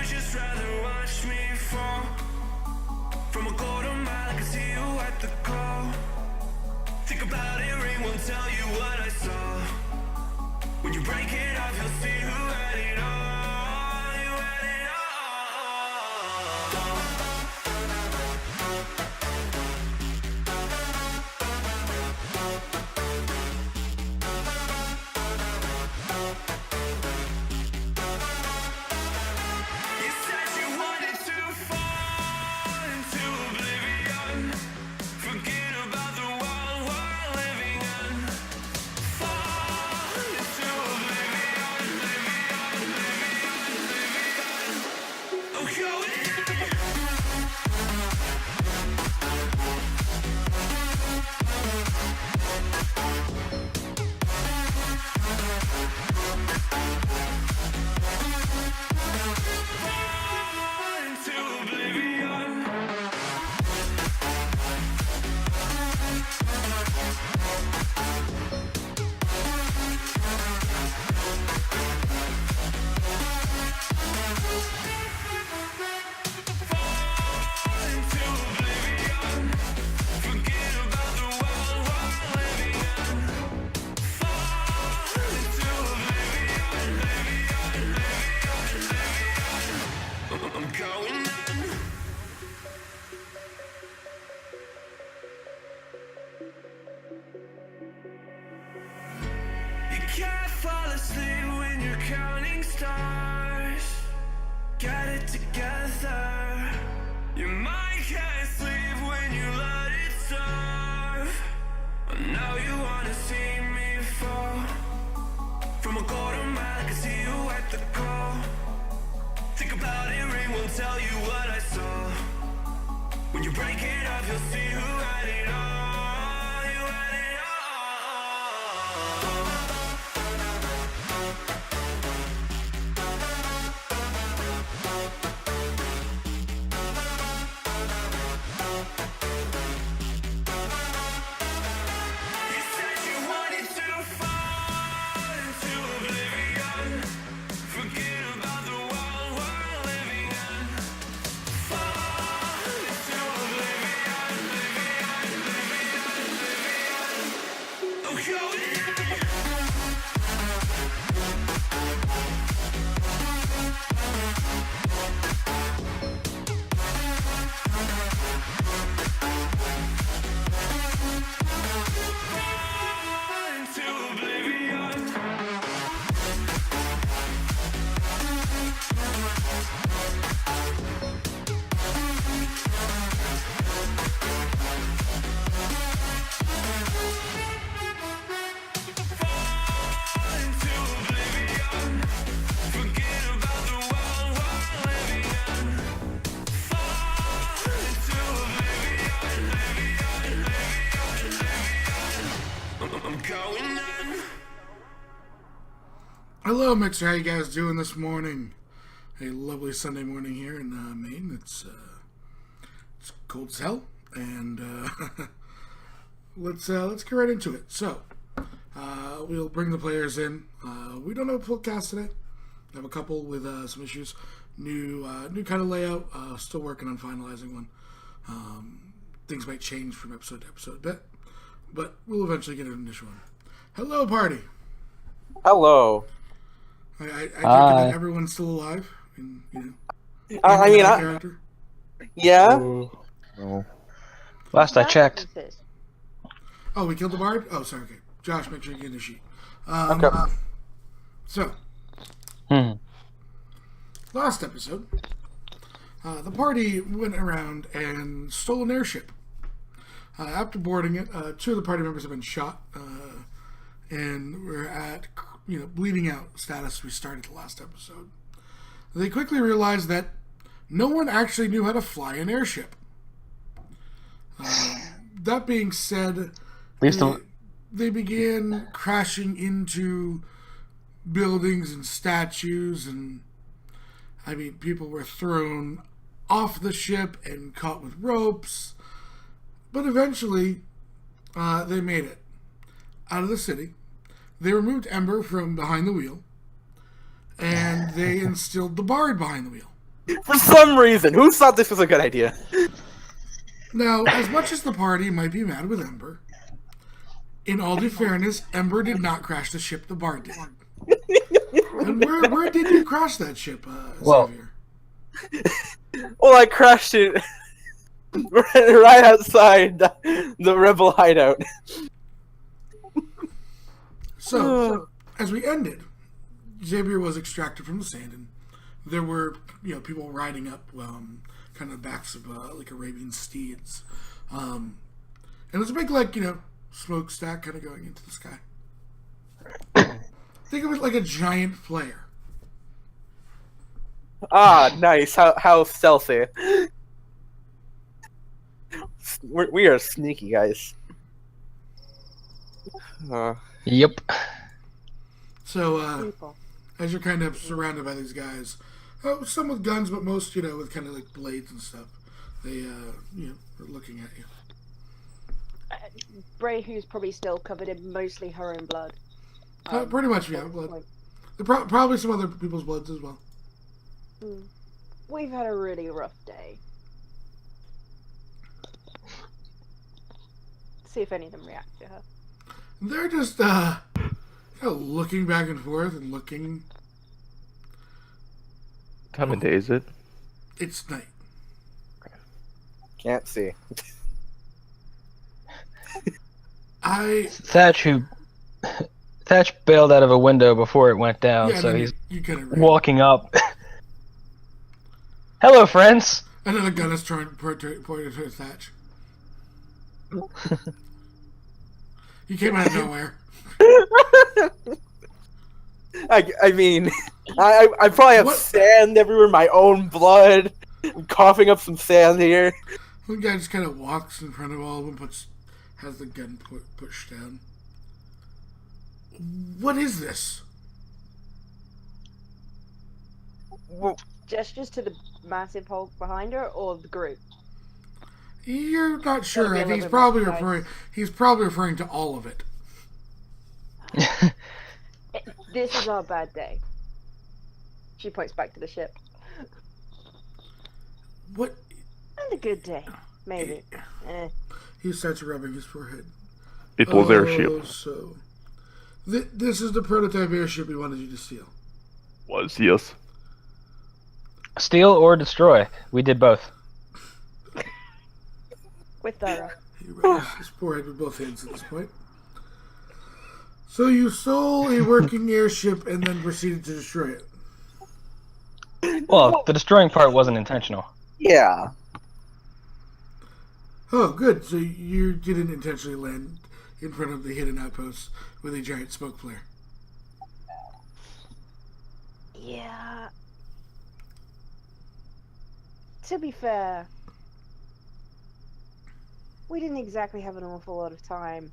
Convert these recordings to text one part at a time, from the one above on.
just rather watch me fall from a quarter mile. I can see you at the call. Think about it, ring won't tell you what I saw. When you break it off, you'll see who had it all. You had it all. You said you wanted to fall into oblivion. Forget about the world we're living in. Fall into oblivion, oblivion. I'm going in. Fall into oblivion. Fall into oblivion. Forget about the world we're living in. Fall into oblivion, I'm going in. You can't fall asleep when you're counting stars. Get it together. Your mind can't sleep when you let it serve. Now you wanna see me fall from a quarter mile. I can see you at the call. Think about it, ring won't tell you what I saw. When you break it up, you'll see who had it all. You had it all. You said you wanted to fall into oblivion. Forget about the world we're living in. Fall into oblivion, oblivion. I'm going in. Fall into oblivion. Fall into oblivion. Forget about the world we're living in. Fall into oblivion, I'm going in. Hello, Mixer. How you guys doing this morning? A lovely Sunday morning here in Maine. It's cold as hell, and let's get right into it. So, we'll bring the players in. We don't have a full cast today. We have a couple with some issues. New kind of layout. Still working on finalizing one. Things might change from episode to episode a bit, but we'll eventually get an initial one. Hello, party. Hello. I take it that everyone's still alive. And, I mean, character. yeah. No. Last I checked. Oh, we killed the bard? Oh, sorry. Okay. Josh, make sure you get the sheet. Okay. So, last episode, the party went around and stole an airship. After boarding it, two of the party members have been shot, and we're at bleeding out status we started the last episode. They quickly realized that no one actually knew how to fly an airship. That being said, they began crashing into buildings and statues, and people were thrown off the ship and caught with ropes. But eventually, they made it out of the city. They removed Ember from behind the wheel, and they instilled the bard behind the wheel. For some reason, who thought this was a good idea? Now, as much as the party might be mad with Ember, in all due fairness, Ember did not crash the ship. The bard did. And where did you crash that ship, Well- Xavier? Well, I crashed it right outside the rebel hideout. So, as we ended, Xavier was extracted from the sand, and there were, people riding up, kind of backs of like Arabian steeds, and there's a big, smokestack kind of going into the sky. Think of it like a giant flare. Ah, nice. How stealthy. We are sneaky guys. Yep. So, as you're kind of surrounded by these guys, some with guns, but most, with kind of like blades and stuff, they, are looking at you. Brae, who's probably still covered in mostly her own blood. Pretty much, yeah, blood. Probably some other people's bloods as well. We've had a really rough day. See if any of them react to her. They're just, looking back and forth and looking. What time of day is it? It's night. Can't see. Thatch bailed out of a window before it went down, Yeah, so then he's you kind of walking up. Hello, friends. And then a gun is pointed to Thatch. He came out of nowhere. I mean, I probably have What? sand everywhere, my own blood. I'm coughing up some sand here. One guy just kind of walks in front of all of them, has the gun pushed down. What is this? Gestures to the massive hulk behind her, or the group? You're not sure. Gotta be a I think little bit more precise. he's probably referring to all of it. This is our bad day. She points back to the ship. What? And a good day, maybe. He starts rubbing his forehead. It was Airship. So this is the prototype airship we wanted you to steal. Was, yes. Steal or destroy. We did both. With thorough. He rubs his forehead with both hands at this point. So you stole a working airship and then proceeded to destroy it. Well, the destroying part wasn't intentional. Yeah. Oh, good. So you didn't intentionally land in front of the hidden outpost with a giant smoke flare. Yeah. To be fair, we didn't exactly have an awful lot of time.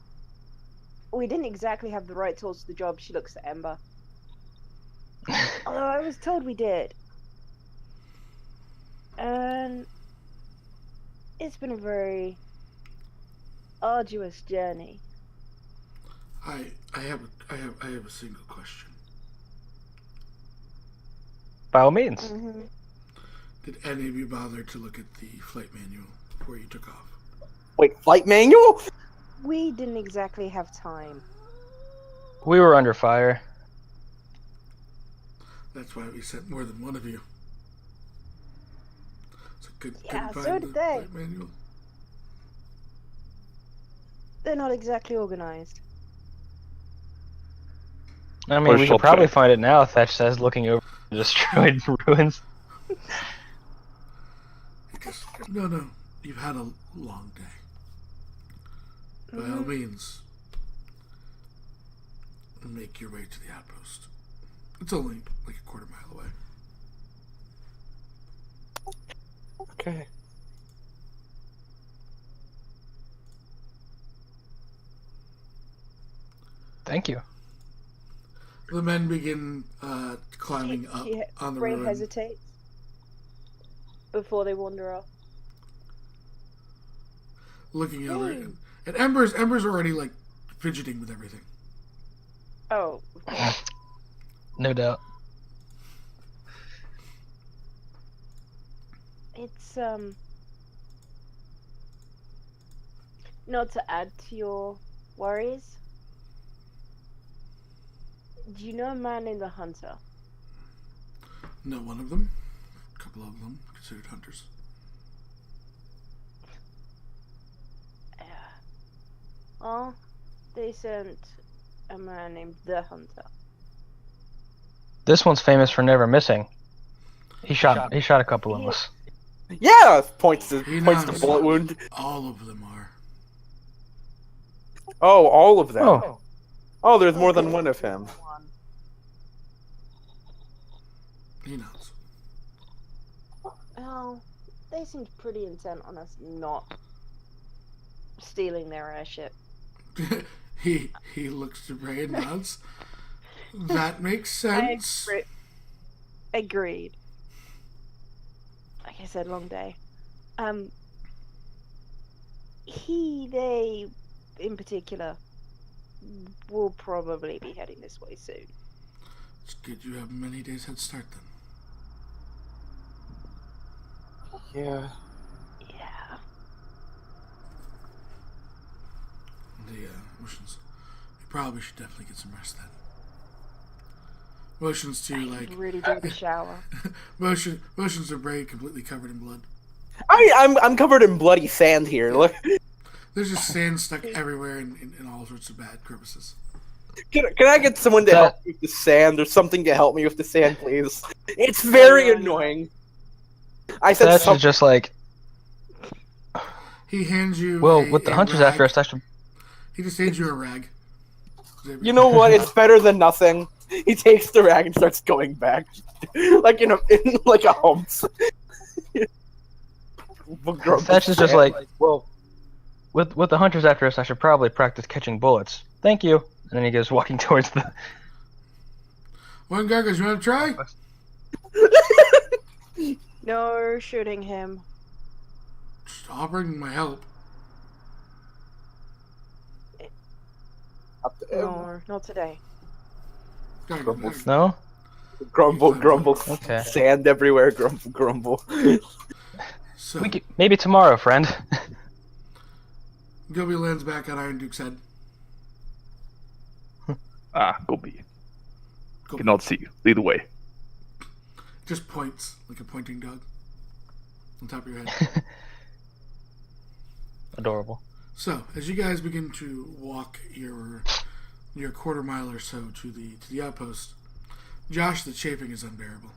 We didn't exactly have the right tools for the job. She looks at Ember. Although I was told we did. And it's been a very arduous journey. I have a single question. By all means. Mm-hmm. Did any of you bother to look at the flight manual before you took off? Wait, flight manual? We didn't exactly have time. We were under fire. That's why we sent more than one of you. So Yeah, couldn't so find did the they. flight manual. They're not exactly organized. I mean, Or we shall could probably take. find it now, Thatch says, looking over the destroyed ruins. No. You've had a long day. By all means, make your way to the outpost. It's only like a quarter mile away. Okay. Thank you. The men begin climbing up on the Brae ruin. hesitates before they wander off. Looking over it. And Ember's already like fidgeting with everything. Oh, No doubt. It's not to add to your worries. Do you know a man named the Hunter? No, one of them. A couple of them considered hunters. Yeah. Oh, they sent a man named the Hunter. This one's famous for never missing. He shot a couple of us. Yeah, points to He points to knows. bullet wound. All of them are. Oh, all of them. Oh. Oh, there's more than one of him. He knows. Oh, they seemed pretty intent on us not stealing their airship. he looks to Brae and nods. That makes sense. Agreed. Like I said, long day. They, in particular, will probably be heading this way soon. It's good you have many days head start then. Yeah. Yeah. The motions. You probably should definitely get some rest then. Motions to I really do the shower. motions to Brae completely covered in blood. I'm covered in bloody sand here. Look. There's just sand stuck everywhere in all sorts of bad crevices. Can I get someone to help me with the sand or something to help me with the sand, please? It's very annoying. I said That's something. just like, He hands you. well, with the hunters rag. after us, I should. He just hands you a rag. You know what? It's better than nothing. He takes the rag and starts going back, like in like a humps. Thatch is just like, well, with the hunters after us, I should probably practice catching bullets. Thank you. And then he goes walking towards the. One Gargles, you want to try? No shooting him. Just offering my help. No, not today. No. Grumble, grumble. Okay. Sand everywhere. Grumble, grumble. So, Maybe tomorrow, friend. Gobi lands back on Iron Duke's head. Gobi. Cannot see you. Lead the way. Just points like a pointing dog on top of your head. Adorable. So, as you guys begin to walk your quarter mile or so to the outpost, Josh, the chafing is unbearable.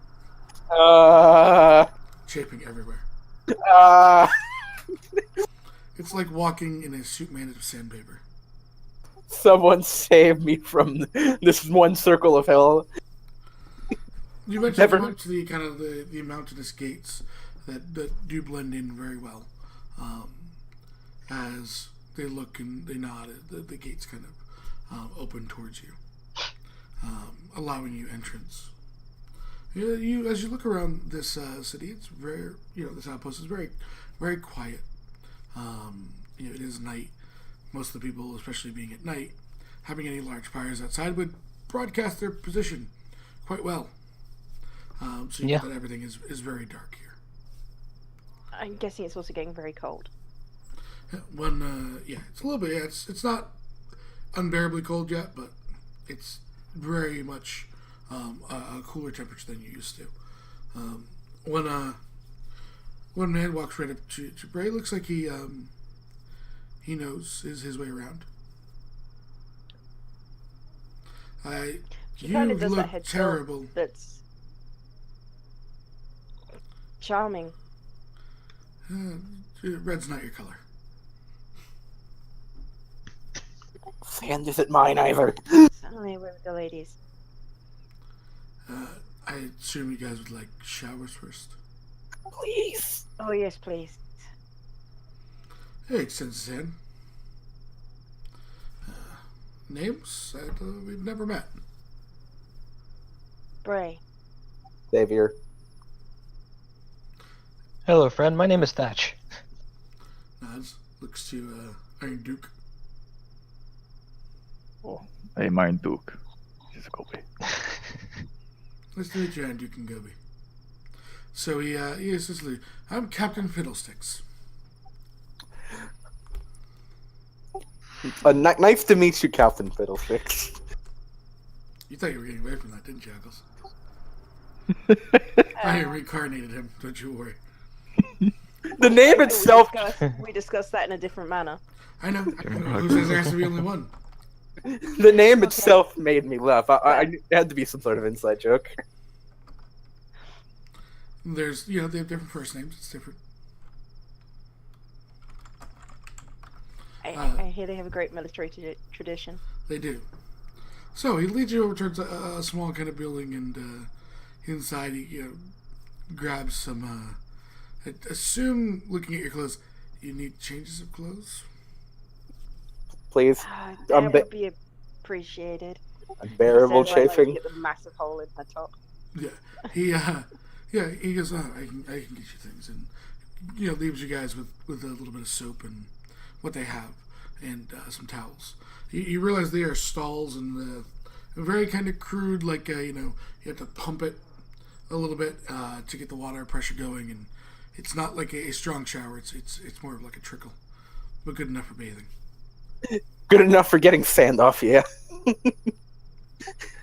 Chafing everywhere. It's like walking in a suit made of sandpaper. Someone save me from this one circle of hell. You mentioned you went to the kind of the mountainous gates that do blend in very well. As they look and they nod, the gates kind of open towards you, allowing you entrance. You as you look around this city, it's very, this outpost is very, very quiet. It is night. Most of the people, especially being at night, having any large fires outside would broadcast their position quite well. So you get that everything is very dark here. I'm guessing it's also getting very cold. It's a little bit. Yeah, it's not unbearably cold yet, but it's very much a cooler temperature than you used to. When man walks right up to Brae, looks like he knows his way around. She kind of does look that head tilt terrible. That's charming. Red's not your color. Sand isn't mine either. Certainly away with the ladies. I assume you guys would like showers first. Please. Oh yes, please. Hey, extends his hand. Names? We've never met. Brae. Xavier. Hello, friend. My name is Thatch. Nods. Looks to Iron Duke. Oh, hey, Iron Duke. This is Gobi. Nice to meet you, Iron Duke and Gobi. So he essentially, I'm Captain Fiddlesticks. Nice to meet you, Captain Fiddlesticks. You thought you were getting away from that, didn't you, Eccles? I reincarnated him, don't you worry. The name itself. We discussed that in a different manner. I know. Who says there has to be only one? The name itself made me laugh. It had to be some sort of inside joke. There's, they have different first names. It's different. I hear they have a great military tradition. They do. So he leads you over towards a small kind of building, and inside he grabs some. Assume, looking at your clothes, you need changes of clothes. Please, That would be appreciated. unbearable chafing. Get the massive hole in her top. Yeah, he goes, oh, I can get you things, and leaves you guys with a little bit of soap and what they have, and some towels. You realize they are stalls, and very kind of crude, like you have to pump it a little bit to get the water pressure going, and it's not like a strong shower. It's more of like a trickle, but good enough for bathing. Good enough for getting sand off, yeah.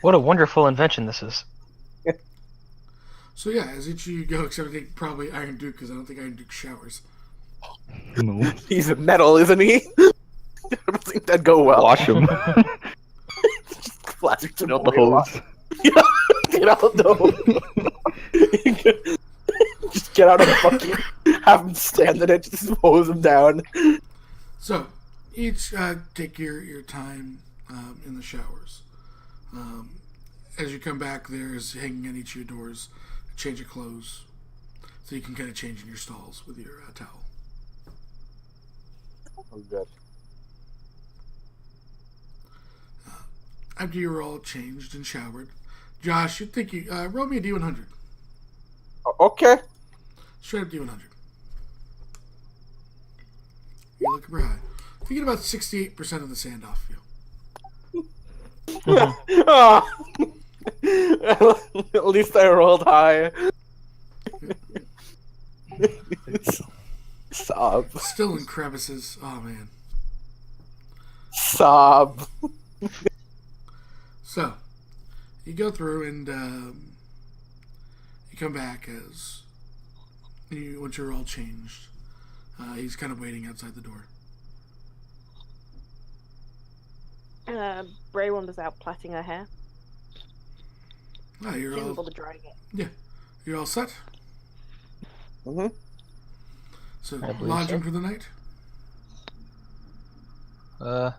What a wonderful invention this is. So yeah, as each of you go, except I think probably Iron Duke, because I don't think Iron Duke showers. No. He's a metal, isn't he? I don't think that'd go well. Wash him. Plastic Get out the hose. Get out the hose. Just get out of the bucket. Have him stand in it. Just hose him down. So, each take your time in the showers. As you come back, there's hanging on each of your doors a change of clothes, so you can kind of change in your stalls with your towel. Oh, good. After you're all changed and showered, Josh, you think you roll me a D100. Okay. Straight up D100. You're looking for high. You get about 68% of the sand off you. Oh. At least I rolled high. Sob. Still in crevices. Oh man. Sob. So, you go through and you come back once you're all changed. He's kind of waiting outside the door. Brae wanders out plaiting her hair. Oh, you're Didn't all bother drying it. yeah. You're all set. Mm-hmm. So I believe lodging so. for the night. Okay.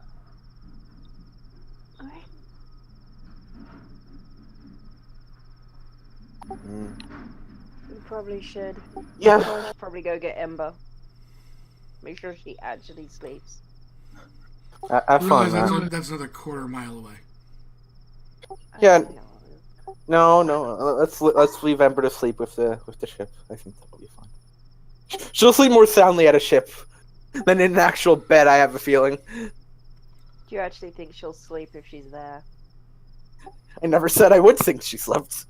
We probably should. Yeah. We'll probably go get Ember. Make sure she actually sleeps. Have fun, Realize man. that's another quarter mile away. Yeah. I know. No. Let's leave Ember to sleep with the ship. I think that'll be fine. She'll sleep more soundly at a ship than in an actual bed. I have a feeling. Do you actually think she'll sleep if she's there? I never said I would think she slept.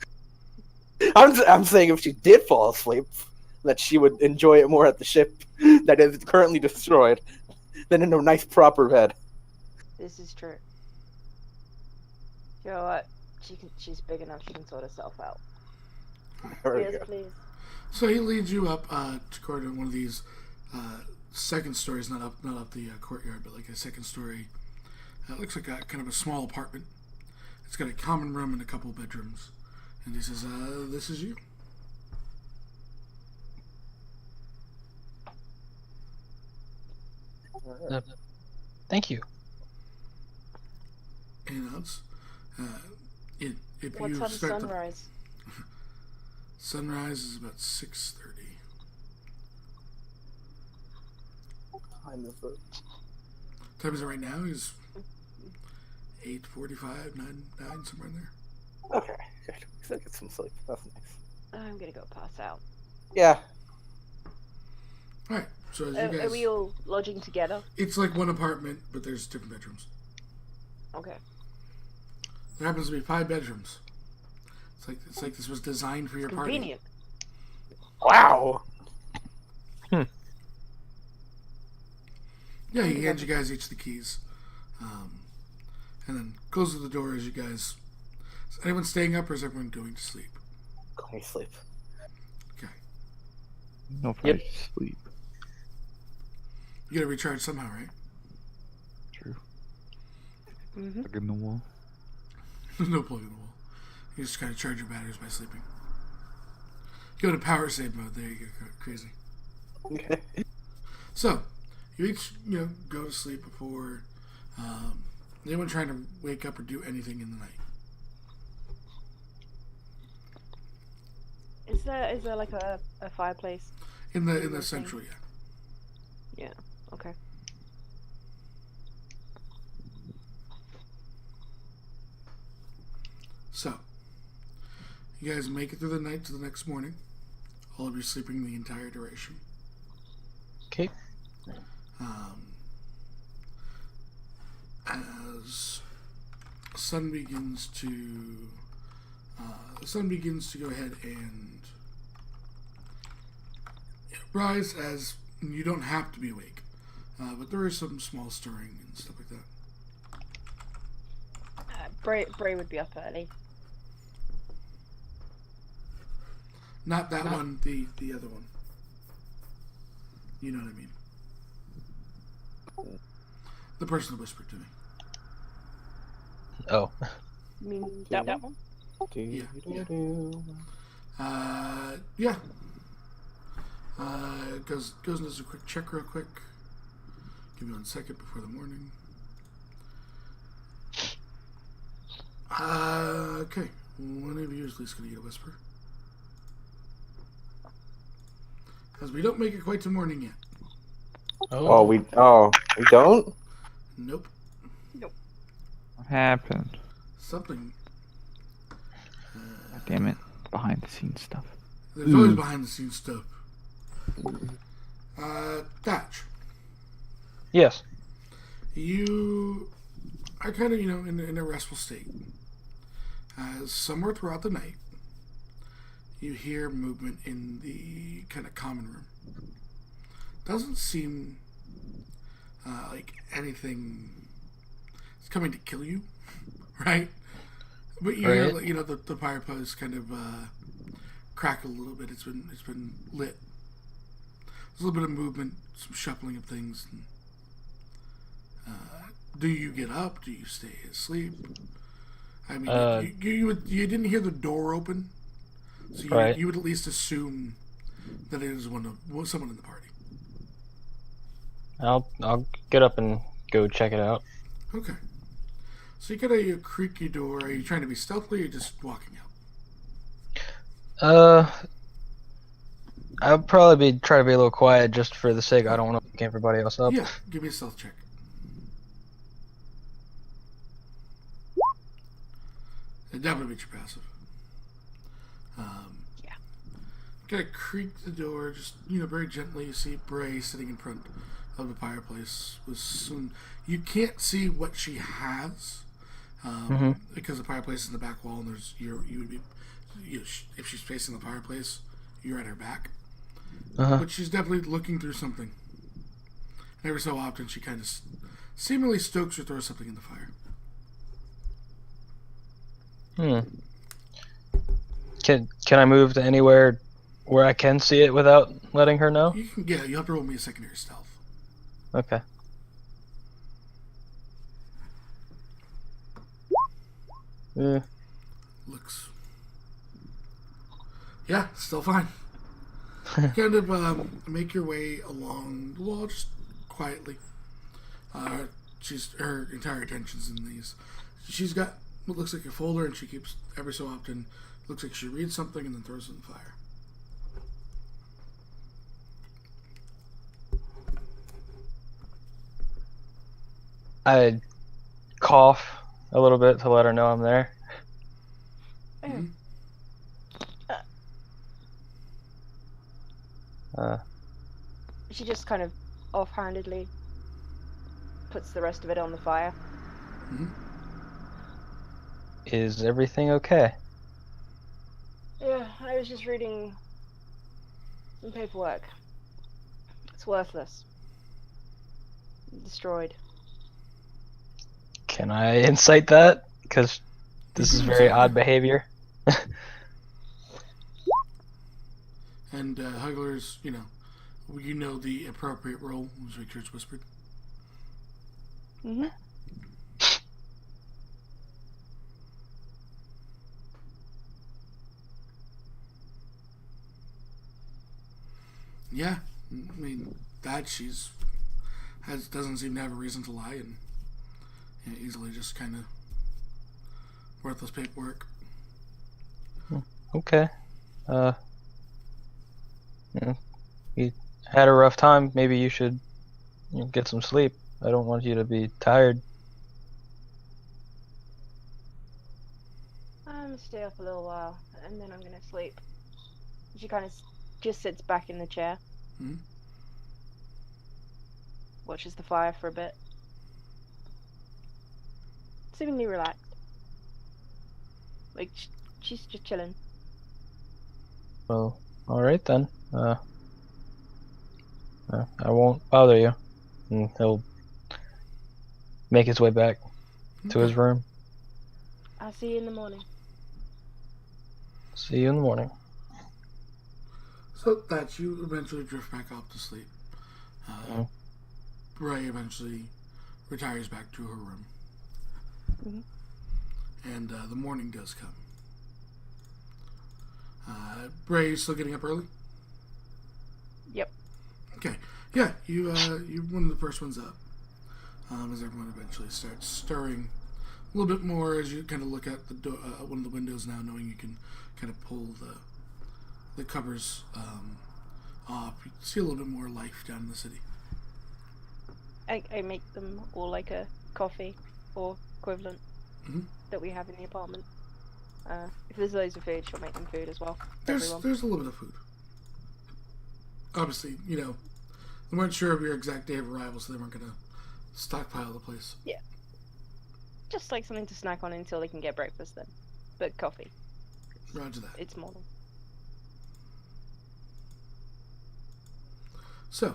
I'm saying if she did fall asleep, that she would enjoy it more at the ship that is currently destroyed than in a nice proper bed. This is true. You know what? She's big enough. She can sort herself out. There we Yes, go. please. So he leads you up to corridor, one of these second stories, not up the courtyard, but like a second story. It looks like kind of a small apartment. It's got a common room and a couple bedrooms. And he says, "This is you." Thank you. And if What you time start sunrise? sunrise is about 6:30. Time is the- Time is it right now? Is 8:45, 9, somewhere in there. Okay, good. So get some sleep. That's nice. I'm gonna go pass out. Yeah. All right. So as you Are guys, we all lodging together? it's like one apartment, but there's different bedrooms. Okay. There happens to be 5 bedrooms. It's like this was designed for your party. Convenient. Wow. Yeah, he hands you guys each the keys. And then closes the door as you guys... Is anyone staying up or is everyone going to sleep? Going to sleep. Okay. No place to sleep. You gotta recharge somehow, right? True. Mm-hmm. Plug in the wall. There's no plug in the wall. You just gotta charge your batteries by sleeping. Go to power save mode. There you go. Crazy. Okay. So, you each, go to sleep before anyone trying to wake up or do anything in the night. Is there like a fireplace? In the central, yeah. Yeah. Okay. So, you guys make it through the night to the next morning. All of you sleeping the entire duration. Okay. As sun begins to go ahead and rise, as you don't have to be awake, but there is some small stirring and stuff like that. Brae would be up early. Not that one, the other one. You know what I mean? The person who whispered to me. Oh. You mean that one? Yeah. Goes and does a quick check real quick. Give me 1 second before the morning. Okay. One of you is at least going to get a whisper. Because we don't make it quite to morning yet. We don't? Nope. What happened? Something. God damn it. Behind the scenes stuff. There's always behind the scenes stuff. Thatch. Yes. You are kind of, in a restful state. Somewhere throughout the night, you hear movement in the kind of common room. Doesn't seem like anything is coming to kill you, right? But you hear, the fireplace kind of crackle a little bit. It's been lit. There's a little bit of movement, some shuffling of things. And, do you get up? Do you stay asleep? I mean, you didn't hear the door open, so you would at least assume that it is someone in the party. I'll get up and go check it out. Okay. So you creak your door. Are you trying to be stealthy or are you just walking out? I'll probably try to be a little quiet just for the sake. I don't want to wake everybody else up. Yeah, give me a stealth check. It definitely beats your passive. Yeah. Kind of creak the door, just very gently. You see Brae sitting in front of the fireplace. You can't see what she has because the fireplace is in the back wall, and you would be if she's facing the fireplace, you're at her back. But she's definitely looking through something. And every so often, she kind of seemingly stokes or throws something in the fire. Can I move to anywhere where I can see it without letting her know? You can, you have to roll me a secondary stealth. Okay. Looks. Yeah, still fine. Kind of make your way along the wall just quietly. Her entire attention's in these. She's got what looks like a folder, and she keeps every so often. Looks like she reads something and then throws it in the fire. I cough a little bit to let her know I'm there. Mm-hmm. She just kind of offhandedly puts the rest of it on the fire. Mm-hmm. Is everything okay? Yeah, I was just reading Some paperwork. It's worthless. Destroyed. Can I incite that? Because this is very odd behavior. And Hugler's, you know the appropriate role, as Victor's whispered. Mm-hmm. Yeah, I mean, that doesn't seem to have a reason to lie, and easily just kind of worthless paperwork. Okay. You had a rough time. Maybe you should get some sleep. I don't want you to be tired. I'm gonna stay up a little while, and then I'm gonna sleep. She kind of just sits back in the chair. Mm-hmm. Watches the fire for a bit. Seemingly relaxed. Like, she's just chilling. Well, alright then. I won't bother you. And he'll make his way back to his room. I'll see you in the morning. See you in the morning. So that you eventually drift back off to sleep. Brae eventually retires back to her room. Mm-hmm. And the morning does come. Brae is still getting up early? Yep. Okay. Yeah, you're one of the first ones up. As everyone eventually starts stirring a little bit more as you kind of look at one of the windows now, knowing you can kind of pull the covers off. You see a little bit more life down in the city. I make them all like a coffee or equivalent that we have in the apartment. If there's loads of food, she'll make them food as well. There's a little bit of food. Obviously, they weren't sure of your exact day of arrival, so they weren't going to stockpile the place. Yeah. Just like something to snack on until they can get breakfast then. But coffee. Roger that. It's morning. So,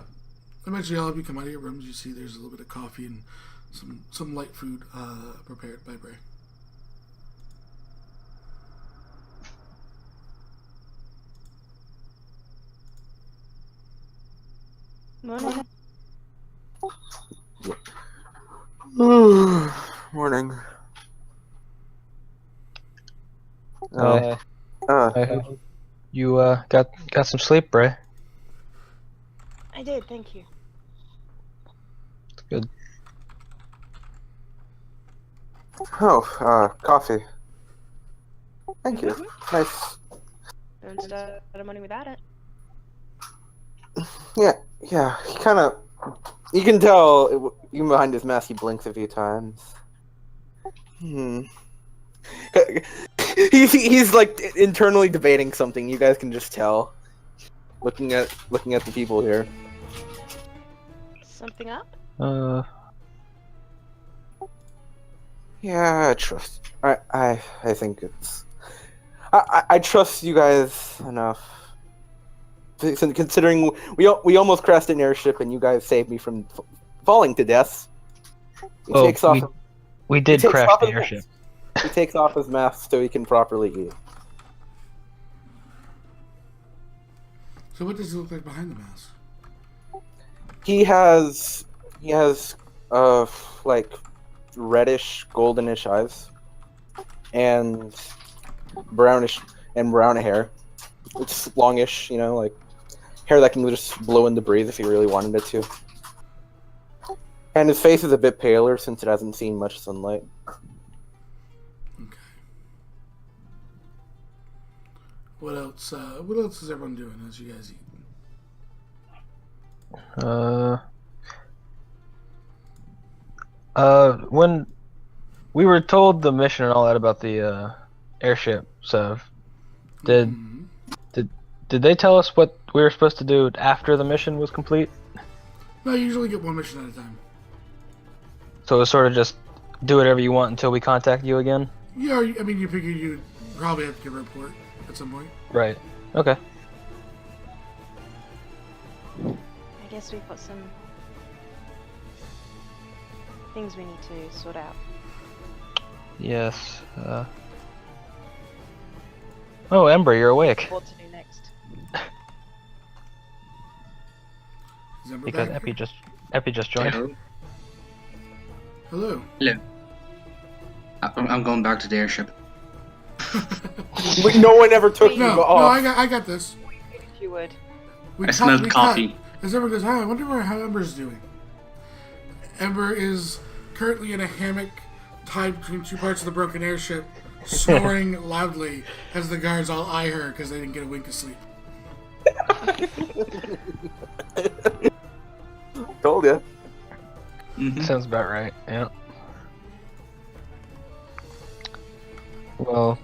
eventually all of you come out of your rooms. You see there's a little bit of coffee and some light food prepared by Brae. Morning. Morning. I hope you got some sleep, Brae. I did, thank you. Good. Oh, coffee. Thank you. Nice. Don't start the morning without it. Yeah. He kind of. You can tell, even behind his mask, he blinks a few times. He's like internally debating something. You guys can just tell, looking at the people here. Something up? Yeah, I trust. I think it's. I trust you guys enough. Considering we almost crashed an airship and you guys saved me from falling to death. We did crash the airship. He takes off his mask so he can properly eat. So what does it look like behind the mask? He has like reddish, goldenish eyes, and brown hair. It's longish, like hair that can just blow in the breeze if he really wanted it to. And his face is a bit paler since it hasn't seen much sunlight. Okay. What else? What else is everyone doing as you guys eat? When we were told the mission and all that about the airship stuff, did they tell us what we were supposed to do after the mission was complete? No, you usually get one mission at a time. So it was sort of just do whatever you want until we contact you again? Yeah, I mean, you figure you'd probably have to give a report at some point. Right. Okay. guess we've got some things we need to sort out. Yes. Oh, Ember, you're awake. What to do next? Is Ember Because back? Epi just joined. Hello. Hello. Hello. I'm going back to the airship. Wait, no one ever took No, you no, off. I got this. If you would. We I cut- smelled we coffee. cut. As Ember goes, hi, I wonder how Ember's doing. Ember is currently in a hammock tied between two parts of the broken airship, snoring loudly as the guards all eye her because they didn't get a wink of sleep. Told ya. Mhm. Sounds about right. Yeah. Well,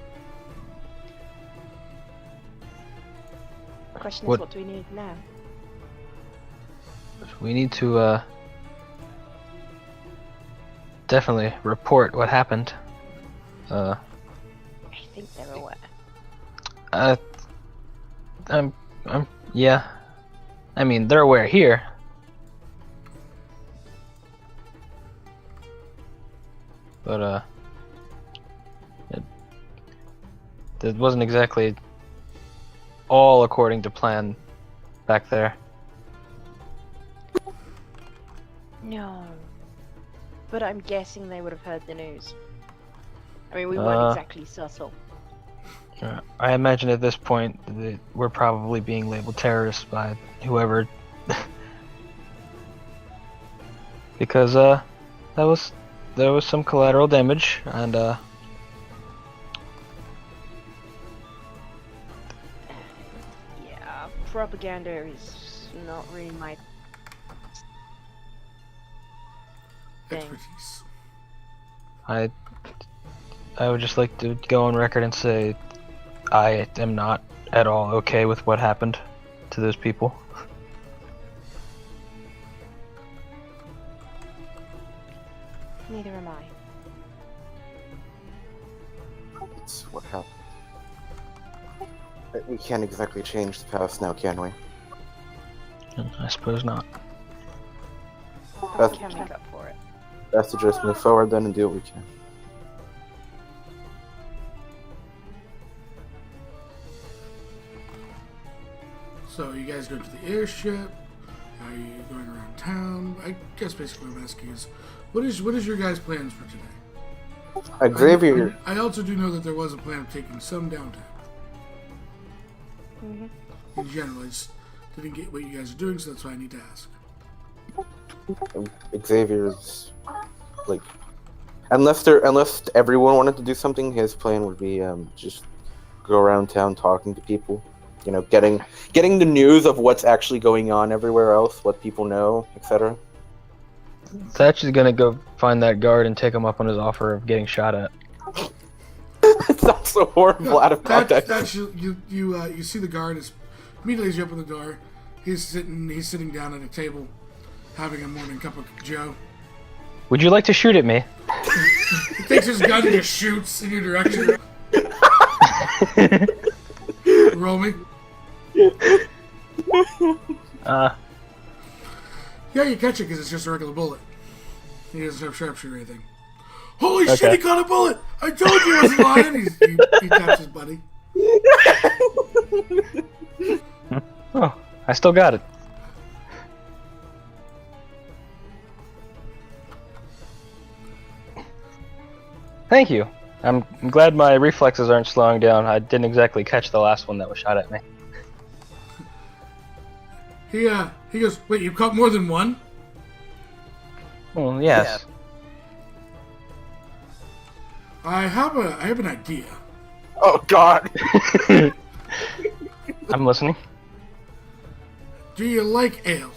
The question is, What- what do we need now? we need to definitely report what happened. I think they're aware. Yeah. I mean, they're aware here. But it wasn't exactly all according to plan back there. No. But I'm guessing they would have heard the news. I mean, we Uh, weren't exactly subtle. I imagine at this point that we're probably being labeled terrorists by whoever. Because there was some collateral damage, and Yeah, propaganda is not really my thing. Expertise. I would just like to go on record and say I am not at all okay with what happened to those people. Neither am I. That's what happened. We can't exactly change the past now, can we? I suppose not. We That's- can make up for it. Best to just move forward then and do what we can. So you guys go to the airship. Are you going around town? I guess basically what I'm asking is, what is your guys' plans for today? Xavier, I also do know that there was a plan of taking some downtime. In general, I just didn't get what you guys are doing, so that's why I need to ask. Xavier's like, unless everyone wanted to do something, his plan would be just go around town talking to people. You know, getting the news of what's actually going on everywhere else, what people know, etc. Thatch is gonna go find that guard and take him up on his offer of getting shot at. It's not so horrible out of context. You see the guard is immediately as you open the door. He's sitting down at a table, having a morning cup of Joe. Would you like to shoot at me? He takes his gun and just shoots in your direction. Roll me. Yeah, you catch it because it's just a regular bullet. He doesn't have sharpshooter or anything. Holy shit, he caught a bullet! I told you he wasn't lying! He taps his buddy. Oh, I still got it. Thank you. I'm glad my reflexes aren't slowing down. I didn't exactly catch the last one that was shot at me. He goes, wait, you caught more than one? Well, yes. I have an idea. Oh God! I'm listening. Do you like ale?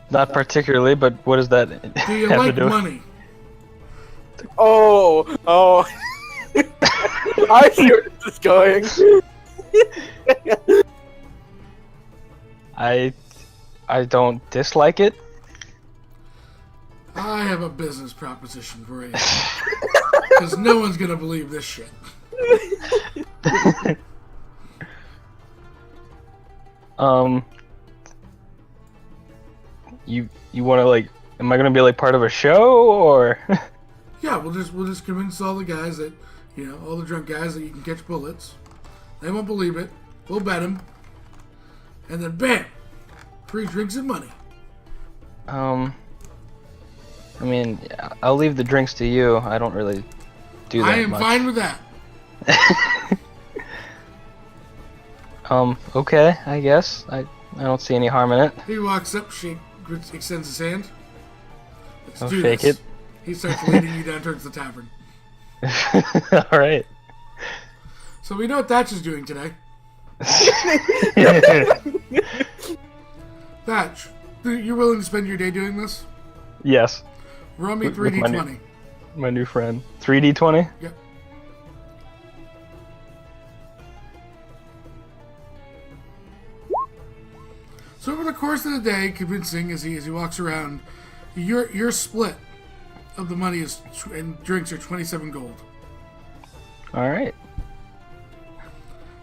Not particularly, but what does that Do you have like to do? money? Oh! I see where this is going. I don't dislike it. I have a business proposition for you. Because no one's gonna believe this shit. You want to like? Am I gonna be like part of a show or? Yeah, we'll just convince all the guys that, all the drunk guys that you can catch bullets. They won't believe it. We'll bet them. And then bam! Free drinks and money. I mean, I'll leave the drinks to you. I don't really do that I am much. fine with that. Okay, I guess. I don't see any harm in it. He walks up, extends his hand. Let's I'll do shake this. it. He starts leading you down towards the tavern. Alright. So we know what Thatch is doing today. Thatch, you're willing to spend your day doing this? Yes. Roll me With 3d20. My new friend. 3d20? Yep. So over the course of the day, convincing as he walks around, your split of the money and drinks are 27 gold. Alright.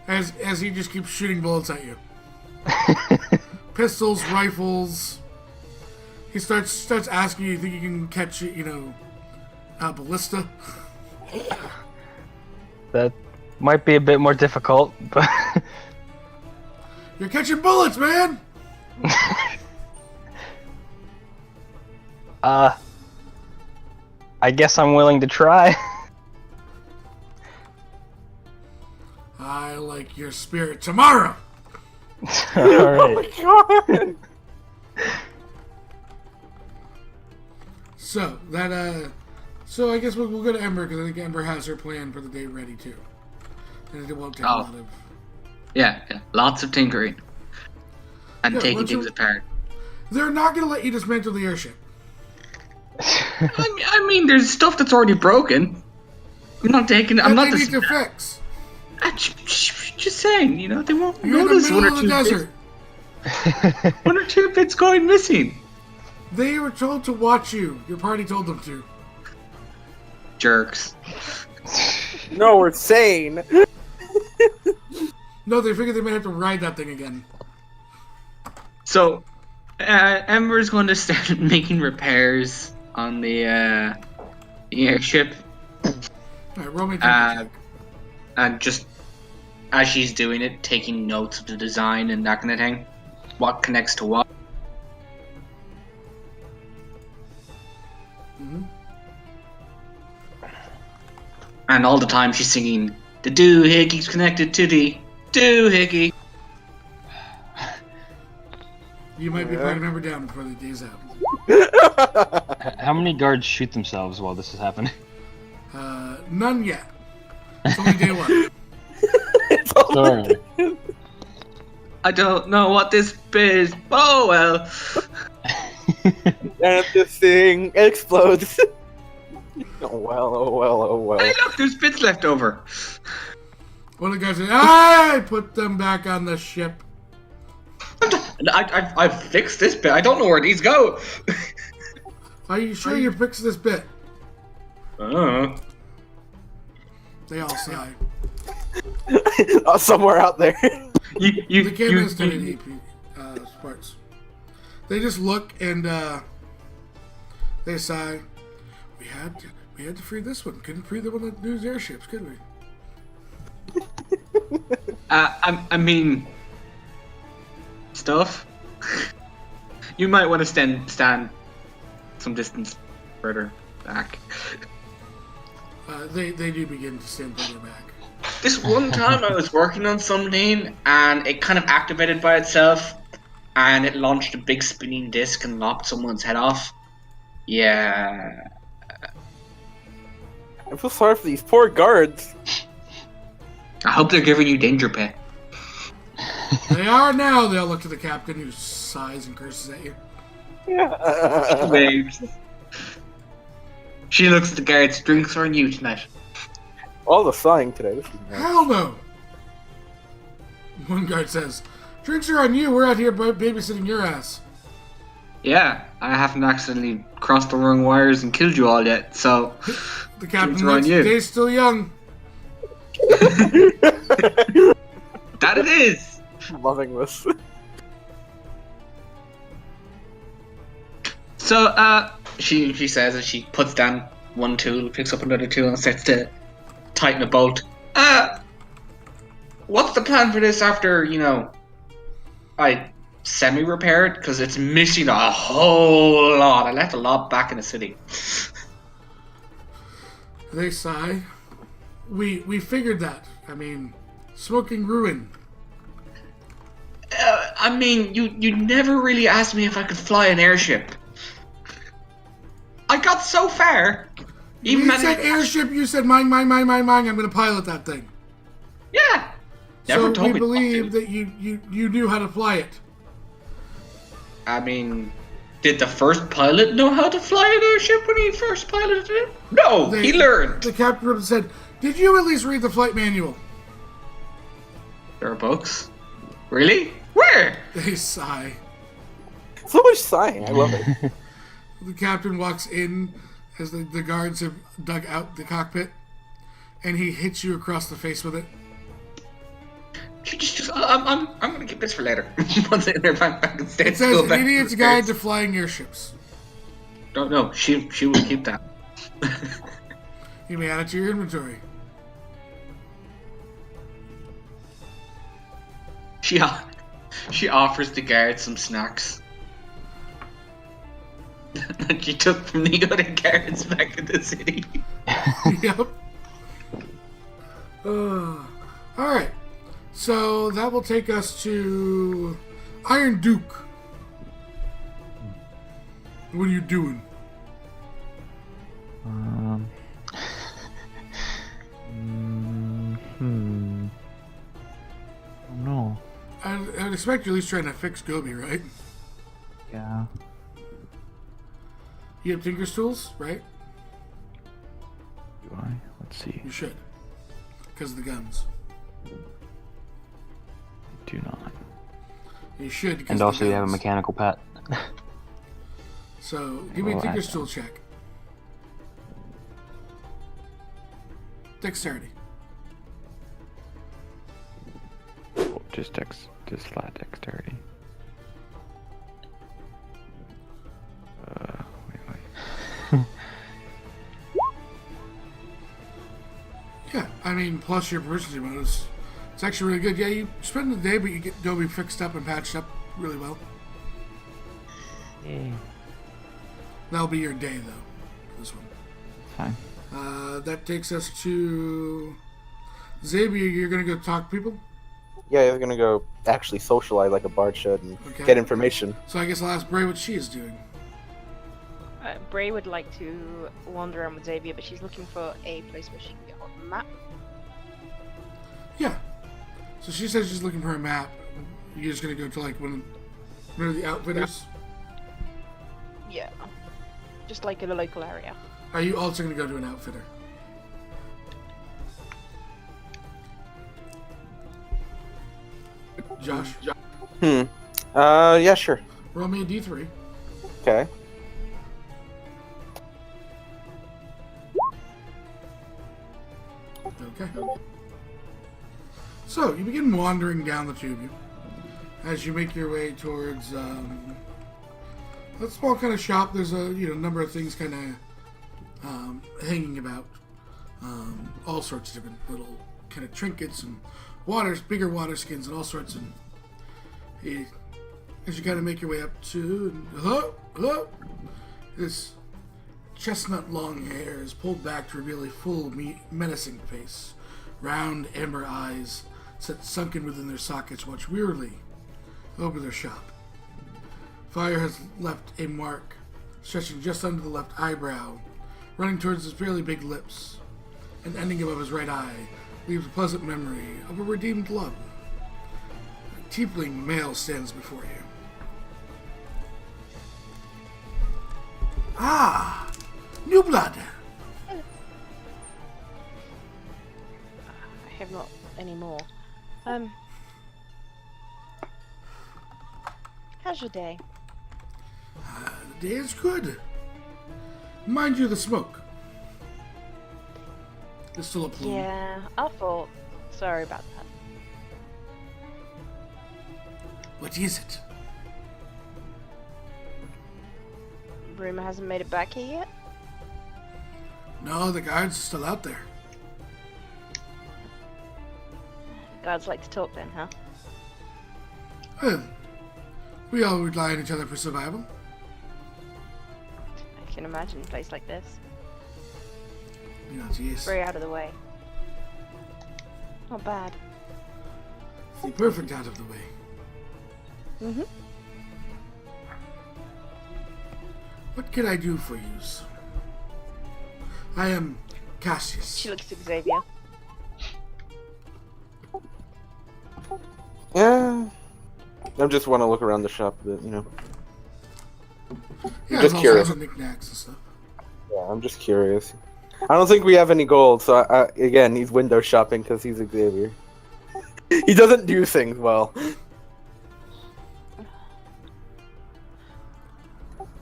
As he just keeps shooting bullets at you. Pistols, rifles. He starts asking you think you can catch a ballista. That might be a bit more difficult, but You're catching bullets, man! I guess I'm willing to try. I like your spirit tomorrow! Alright. God. So, so I guess we'll go to Ember, because I think Ember has her plan for the day ready, too. And it won't take a lot of... Yeah, lots of tinkering. And taking things apart. They're not going to let you dismantle the airship. I mean, there's stuff that's already broken. I'm not taking. I'm That not they this. need to fix. Just saying, they won't You're in the notice middle one of or the two desert. bits. One or two bits going missing. They were told to watch you. Your party told them to. Jerks. No, we're sane. No, they figured they might have to ride that thing again. So, Ember's going to start making repairs on the airship, Alright, roll me a check. and just as she's doing it, taking notes of the design and that kind of thing. What connects to what? Mhm. And all the time she's singing, "The doohicky's connected to the doohickey." You might be putting a number down before the day's out. How many guards shoot themselves while this is happening? None yet. It's only day one. Sorry. I don't know what this is. Oh well. And this thing explodes. Oh well, oh well, oh well. Hey, look, there's bits left over. One of the guys said, I put them back on the ship. I fixed this bit. I don't know where these go. Are you sure you fixed this bit? They all sigh. Oh, somewhere out there. They can't understand any parts. They just look and they sigh. We had to free this one. Couldn't free the one that news airships, could we? I mean, stuff. You might want to stand some distance further back. They do begin to stand further back. This one time I was working on something and it kind of activated by itself and it launched a big spinning disc and lopped someone's head off. Yeah. I feel sorry for these poor guards. I hope they're giving you danger pay. They are now. They'll look to the captain who sighs and curses at you. Waves. She looks at the guards. Drinks are on you tonight. All the sighing today. This is nice. Hell no! One guard says, drinks are on you. We're out here babysitting your ass. Yeah, I haven't accidentally crossed the wrong wires and killed you all yet, so... The captain Drinks are on looks, you. Day's still young. That it is! I'm loving this. So, she says as she puts down one tool, picks up another tool, and starts to tighten a bolt. What's the plan for this after, I semi-repair it? Because it's missing a whole lot. I left a lot back in the city. They sigh. We figured that. I mean, smoking ruin. You never really asked me if I could fly an airship. I got so far. Even You said airship, you said mine, I'm gonna pilot that thing. Yeah. Never So told we me believe not to. that you knew how to fly it. Did the first pilot know how to fly an airship when he first piloted it? No, he learned. The captain said, "Did you at least read the flight manual?" There are books. Really? Where? They sigh. So much sighing. I love it. The captain walks in as the guards have dug out the cockpit, and he hits you across the face with it. I'm gonna keep this for later. Once in there, back in state It says school, back "Idiot's to Guide the to Flying Airships." Don't know. She will keep that. You may add it to your inventory. She offers the guards some snacks. that she took from the other guards back in the city. Yep. Alright. So that will take us to Iron Duke. What are you doing? No. I would expect you're at least trying to fix Gobi, right? Yeah. You have Tinker's tools, right? Do I? Let's see. You should. Because of the guns. Do not. You should. Because And of also the you have a guns. mechanical pet. So, give me a Well, Tinker's I- tool check. Dexterity. Oh, just flat dexterity. Wait. Yeah, I mean, plus your proficiency bonus. It's actually really good. Yeah, you spend the day, but you get Gobi fixed up and patched up really well. Yay. That'll be your day, though. This one. Fine. That takes us to Xavier. You're gonna go talk to people. Yeah, you're gonna go actually socialize like a bard should and Okay. get information. So I guess I'll ask Brae what she is doing. Brae would like to wander around with Xavier, but she's looking for a place where she can get on the map. Yeah. So she says she's looking for a map. You're just gonna go to like one of the outfitters. Yeah. Just like in a local area. Are you also gonna go to an outfitter? Josh, Yeah, sure. roll me a d3. Okay. Okay. So you begin wandering down the tube as you make your way towards a small kind of shop. There's a number of things kind of hanging about, all sorts of different little kind of trinkets and bigger water skins and all sorts. And as you kind of make your way up to hello, this chestnut long hair is pulled back to reveal a full, menacing face. Round amber eyes, set sunken within their sockets, watch wearily over their shop. Fire has left a mark, stretching just under the left eyebrow, running towards his fairly big lips, and ending above his right eye, leaves a pleasant memory of a redeemed love. A tiefling male stands before you. Ah! New blood! I have not any more. How's your day? The day is good. Mind you, the smoke. There's still a plume. Yeah, I thought. Sorry about that. What is it? rumor hasn't made it back here yet? No, the guards are still out there. Guards like to talk then, huh? Well, we all rely on each other for survival. I can imagine a place like this. Yes, yes. Very out of the way. Not bad. The perfect out of the way. Mm-hmm. What can I do for yous? I am Cassius. She looks at Xavier. Yeah. I just want to look around the shop a bit, you know. Yeah, just there's all curious. sorts of knickknacks and stuff. Yeah, I'm just curious. I don't think we have any gold, so again, he's window shopping because he's Xavier. He doesn't do things well.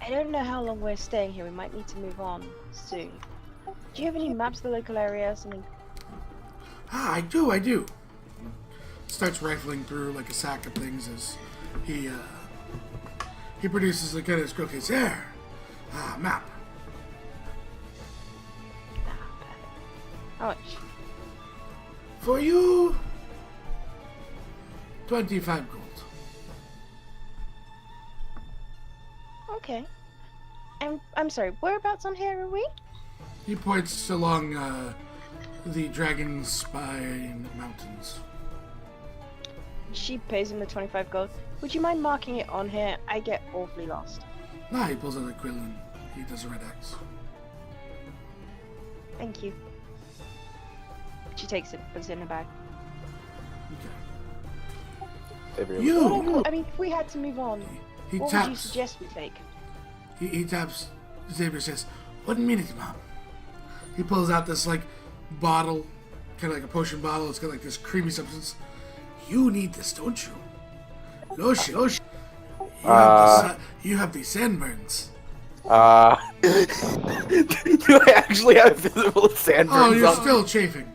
I don't know how long we're staying here. We might need to move on soon. Do you have any maps of the local area or something? Ah, I do. Starts rifling through like a sack of things as he produces like his scroll case. There! Ah, map. How much? For you, 25 gold. Okay. I'm sorry, whereabouts on here are we? He points along the Dragon Spine Mountains. She pays him the 25 gold. Would you mind marking it on here? I get awfully lost. Nah, he pulls out a quill and he does a red X. Thank you. She takes it, puts it in her bag. Okay. You. I mean, if we had to move on, He what taps. would you suggest we take? He taps. Xavier says, 1 minute, Mom. He pulls out this like bottle, kind of like a potion bottle. It's got like this creamy substance. You need this, don't you? Lotion. You have the sandburns. You actually have visible sandburns Oh, you're on. still chafing.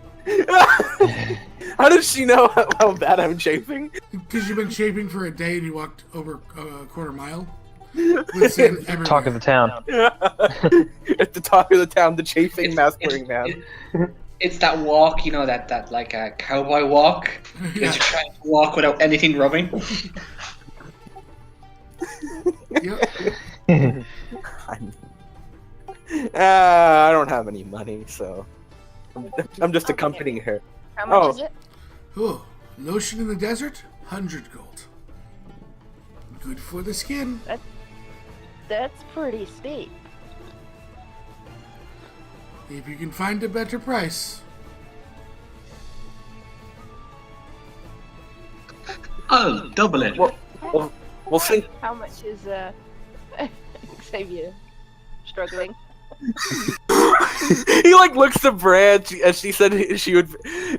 How does she know how bad I'm chafing? Because you've been chafing for a day and you walked over a quarter mile. With sand everywhere. Talk of the town. At the top of the town, the chafing mask-wearing man. It's that walk, you know, that like a cowboy walk. Yeah. Because you're trying to walk without anything rubbing. Yep. I don't have any money, so I'm just accompanying her. How much Oh. is it? Oh, lotion in the desert, 100 gold. Good for the skin. That's pretty steep. If you can find a better price. Oh, double it. We'll see. How much is Xavier struggling? He like looks to Brae as she said she would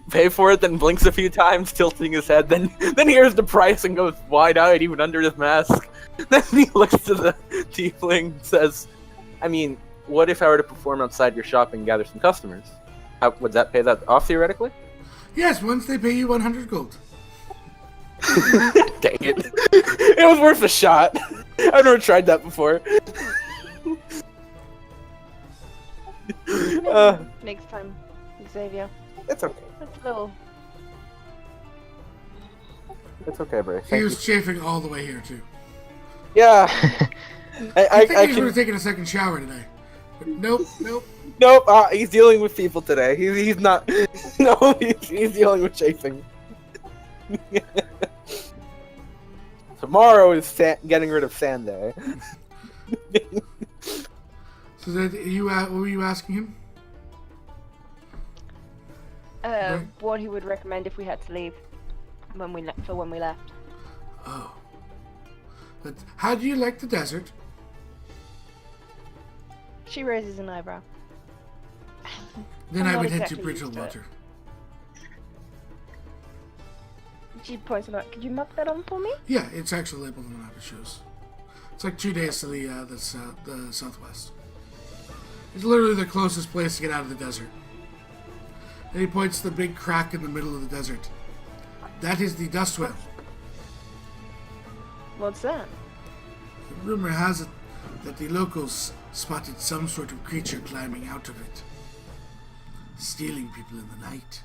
pay for it, then blinks a few times, tilting his head, then hears the price and goes wide-eyed even under his mask. Then he looks to the tiefling and says, I mean, what if I were to perform outside your shop and gather some customers? Would that pay that off theoretically? Yes, once they pay you 100 gold. Dang it. It was worth a shot. I've never tried that before. Next time, Xavier. It's okay. That's a little. It's okay, Brae. He Thank you. was chafing all the way here, too. Yeah. I think I he would can... have taken a second shower today. But nope. Nope, he's dealing with people today. He's not... No, he's dealing with chafing. Tomorrow is getting rid of sand day. So that what were you asking him? What he would recommend if we had to leave when we left. Oh. But how do you like the desert? She raises an eyebrow. Then I'm I not would head exactly to used to it. Bridgewater. She points it out. Could you mark that on for me? Yeah, it's actually labeled on the map. It shows. It's like 2 days to the southwest. It's literally the closest place to get out of the desert. And he points to the big crack in the middle of the desert. That is the dust well. What's that? The rumor has it that the locals spotted some sort of creature climbing out of it, stealing people in the night.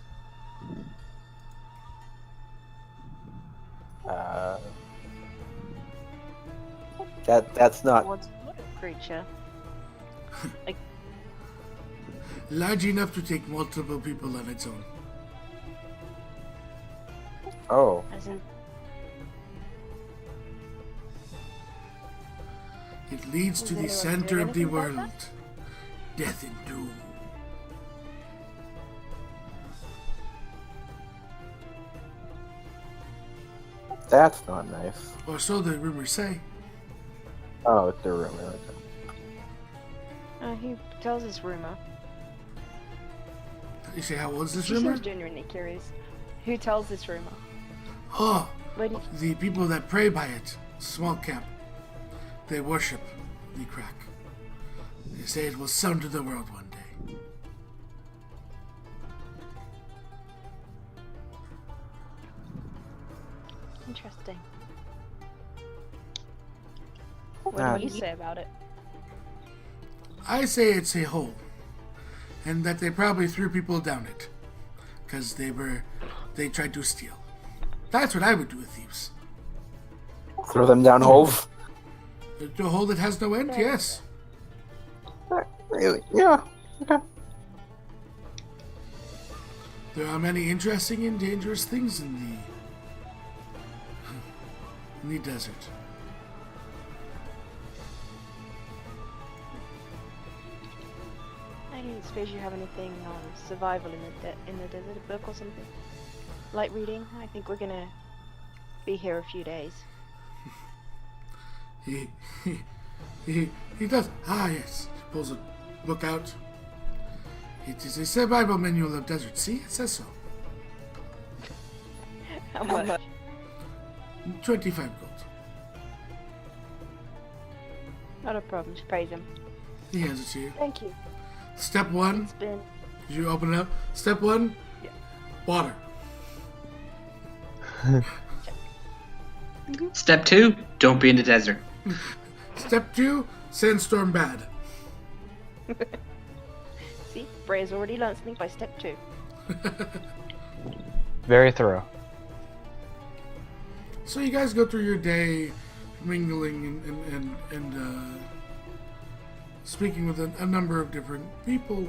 That's not. What sort of creature? Like, Large enough to take multiple people on its own. Oh, as in, It leads to Is the anyone center doing of the anything about world. Death and doom. that's not nice. Or so the rumors say. Oh, it's a rumor. he tells us rumor. You say, how old is this She rumor? seems genuinely curious. Who tells this rumor? Oh, Where do you... the people that pray by it. Small camp. They worship the crack. They say it will sunder the world one day. Interesting. What do you say about it? I say it's a hole. And that they probably threw people down it. Because they tried to steal. That's what I would do with thieves. Throw them down holes. A hole that has no end, yes. Really? Yeah. Okay. There are many interesting and dangerous things in the desert. I don't suppose you have anything on survival in the desert, a book or something? Light reading? I think we're gonna be here a few days. He does. Ah, yes. He pulls a book out. It is a survival manual of desert. See, it says so. How much? 25 gold. Not a problem. Just praise him. He hands it to you. Thank you. Step 1. It's been... Did you open it up? Step 1. Yeah. Water. Step 2, don't be in the desert. Step 2. Sandstorm bad. See? Brae's already learned something by step 2. Very thorough. So you guys go through your day mingling and speaking with a number of different people.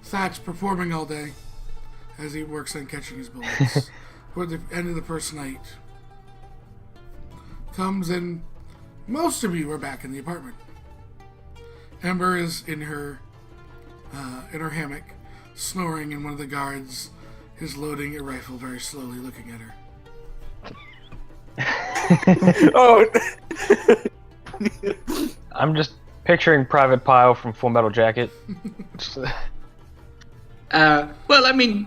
Thatch performing all day as he works on catching his bullets. Toward the end of the first night comes, and most of you are back in the apartment. Ember is in her hammock, snoring, and one of the guards is loading a rifle very slowly, looking at her. Oh. I'm just picturing Private Pile from Full Metal Jacket. Well, I mean,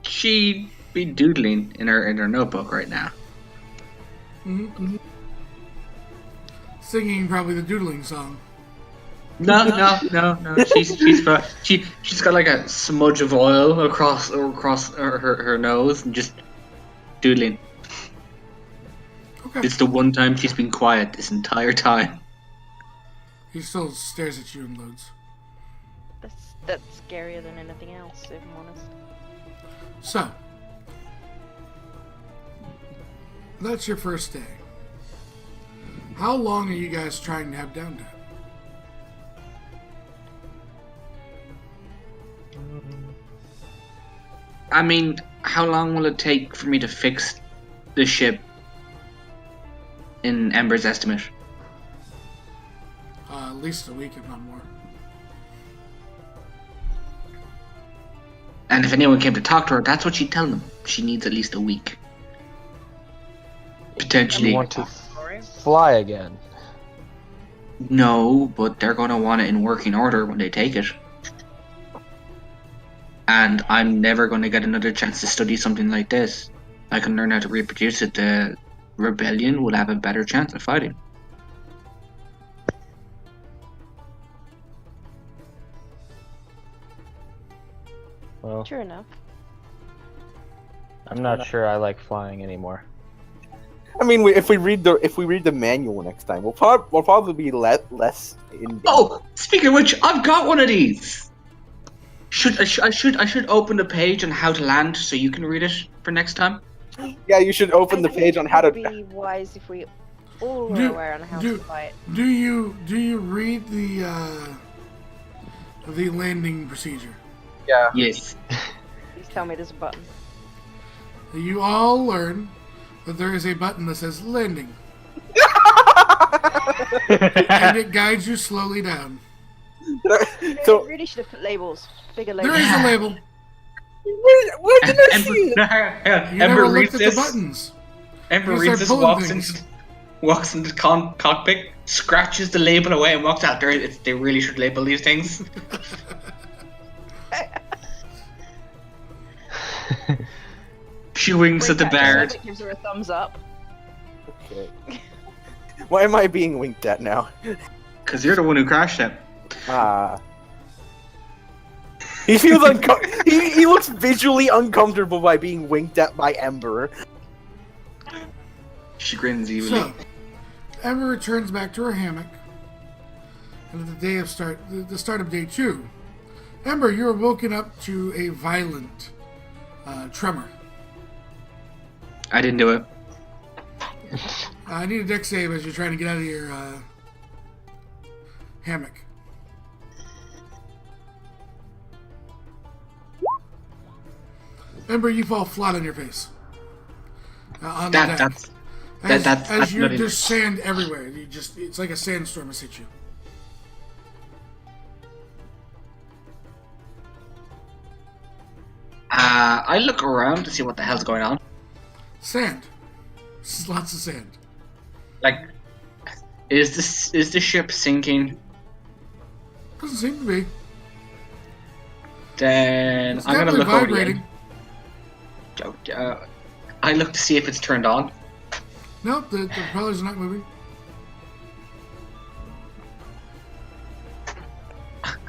she'd be doodling in her notebook right now. Mm-hmm. Singing probably the doodling song. No. She's got like a smudge of oil across her nose and just doodling. Okay. It's the one time she's been quiet this entire time. He still stares at you and loads. That's scarier than anything else, if I'm honest. So, that's your first day. How long are you guys trying to have downtime? I mean, how long will it take for me to fix the ship in Ember's estimate? At least a week, if not more. And if anyone came to talk to her, that's what she'd tell them. She needs at least a week. Potentially. You want to fly again? No, but they're going to want it in working order when they take it. And I'm never going to get another chance to study something like this. I can learn how to reproduce it. The rebellion will have a better chance of fighting. Well, True enough. I'm not sure I like flying anymore. I mean, if we read the manual next time, we'll probably be less in. Oh, speaking of which, I've got one of these. I should open the page on how to land so you can read it for next time. Yeah, you should open the I page think on how to. it would be wise if we all were aware on how to fight. Do you read the landing procedure? Yeah. Yes. Please tell me there's a button. You all learn that there is a button that says landing. And it guides you slowly down. So We really should have put labels. Bigger There labels. is a label. where did I see it? You Ember never reads looked at the this. buttons. Ember You reads start this, pulling things. walks into the cockpit, scratches the label away, and walks out. They really should label these things. She winks at the bird. It gives her a thumbs up. Okay. Why am I being winked at now? Because you're the one who crashed it. He feels he looks visually uncomfortable by being winked at by Ember. She grins evilly. So, Ember returns back to her hammock. And at the start of day 2, Ember, you are woken up to a violent tremor. I didn't do it. I need a dex save as you're trying to get out of your hammock. Ember, you fall flat on your face. On the deck. As there's sand everywhere. It's like a sandstorm has hit you. I look around to see what the hell's going on. Sand. Lots of sand. Like, is the ship sinking? Doesn't seem to be. Then It's I'm gonna definitely look over vibrating. I look to see if it's turned on. Nope, the propellers are not moving.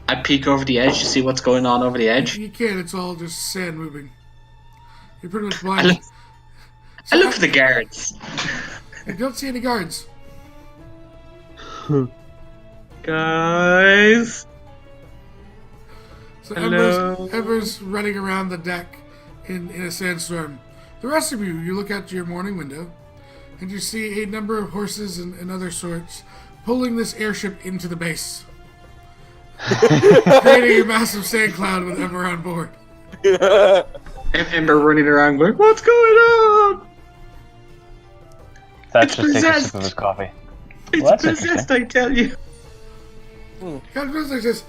I peek over the edge to see what's going on over the edge. You can't, it's all just sand moving. You're pretty much I blind. look, I look for the guards. I don't see any guards. Guys. So Hello? Ember's running around the deck in a sandstorm. The rest of you look out your morning window, and you see a number of horses and other sorts pulling this airship into the base. Creating a massive sand cloud with Ember on board. Ember running around going, what's going on? Thatch It's just takes a possessed. sip of his coffee. It's Well, that's possessed, I tell you. Captain Grizzly says,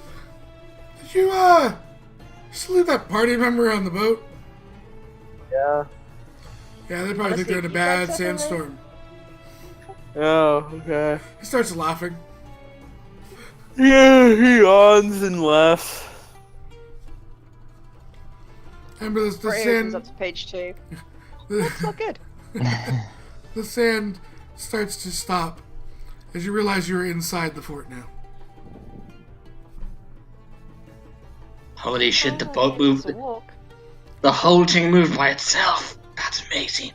"Did you just leave that party member on the boat?" Yeah. Yeah, they probably think they're in a Honestly, bad you guys have sandstorm. Oh, okay. He starts laughing. Yeah, he yawns and laughs. Ember, the Brae opens sand, up to page 2. That's not good. the sand starts to stop as you realize you're inside the fort now. Holy shit, the Oh, boat it's moved. a walk. The whole thing moved by itself. That's amazing.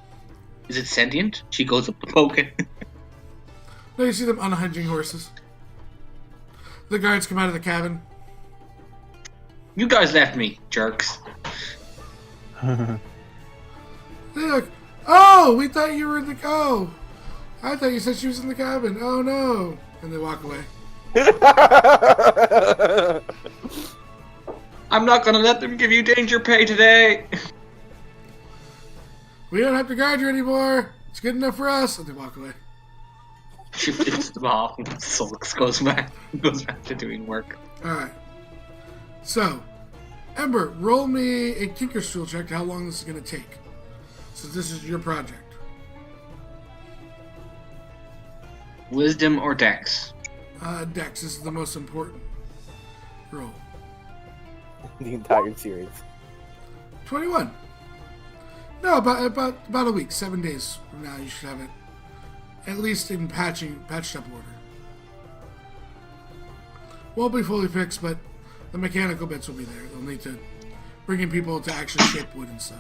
Is it sentient? She goes up to poke it. Now you see them unhinging horses. The guards come out of the cabin. You guys left me, jerks. They're like, "Oh, we thought you were in the I thought you said she was in the cabin. Oh no!" And they walk away. I'm not gonna let them give you danger pay today. "We don't have to guard you anymore. It's good enough for us." And they walk away. She flips them off and sulks, goes back to doing work. Alright. So, Ember, roll me a Tinkerstool check to how long this is going to take. Since this is your project. Wisdom or dex? Dex is the most important roll. The entire series. 21. No, about a week. 7 days from now you should have it. At least in patched up order. Won't be fully fixed, but the mechanical bits will be there. They'll need to bring in people to actually shape wood and stuff.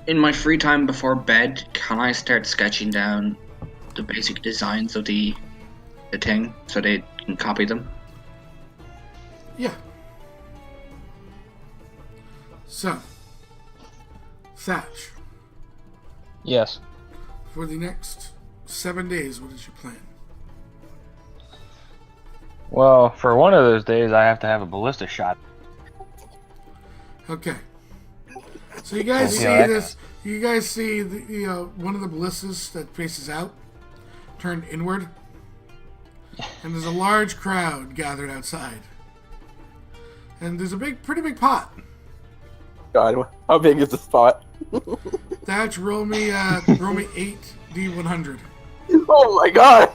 in my free time before bed, can I start sketching down the basic designs of the thing so they can copy them? Yeah. So, Thatch, Yes. for the next 7 days, what is your plan? Well, for one of those days, I have to have a ballista shot. Okay. So you guys see Yeah, this? You guys see one of the ballistas that faces out turned inward, and there's a large crowd gathered outside, and there's a pretty big pot. God, how big is the spot? Thatch, roll me 8d100. Oh my god!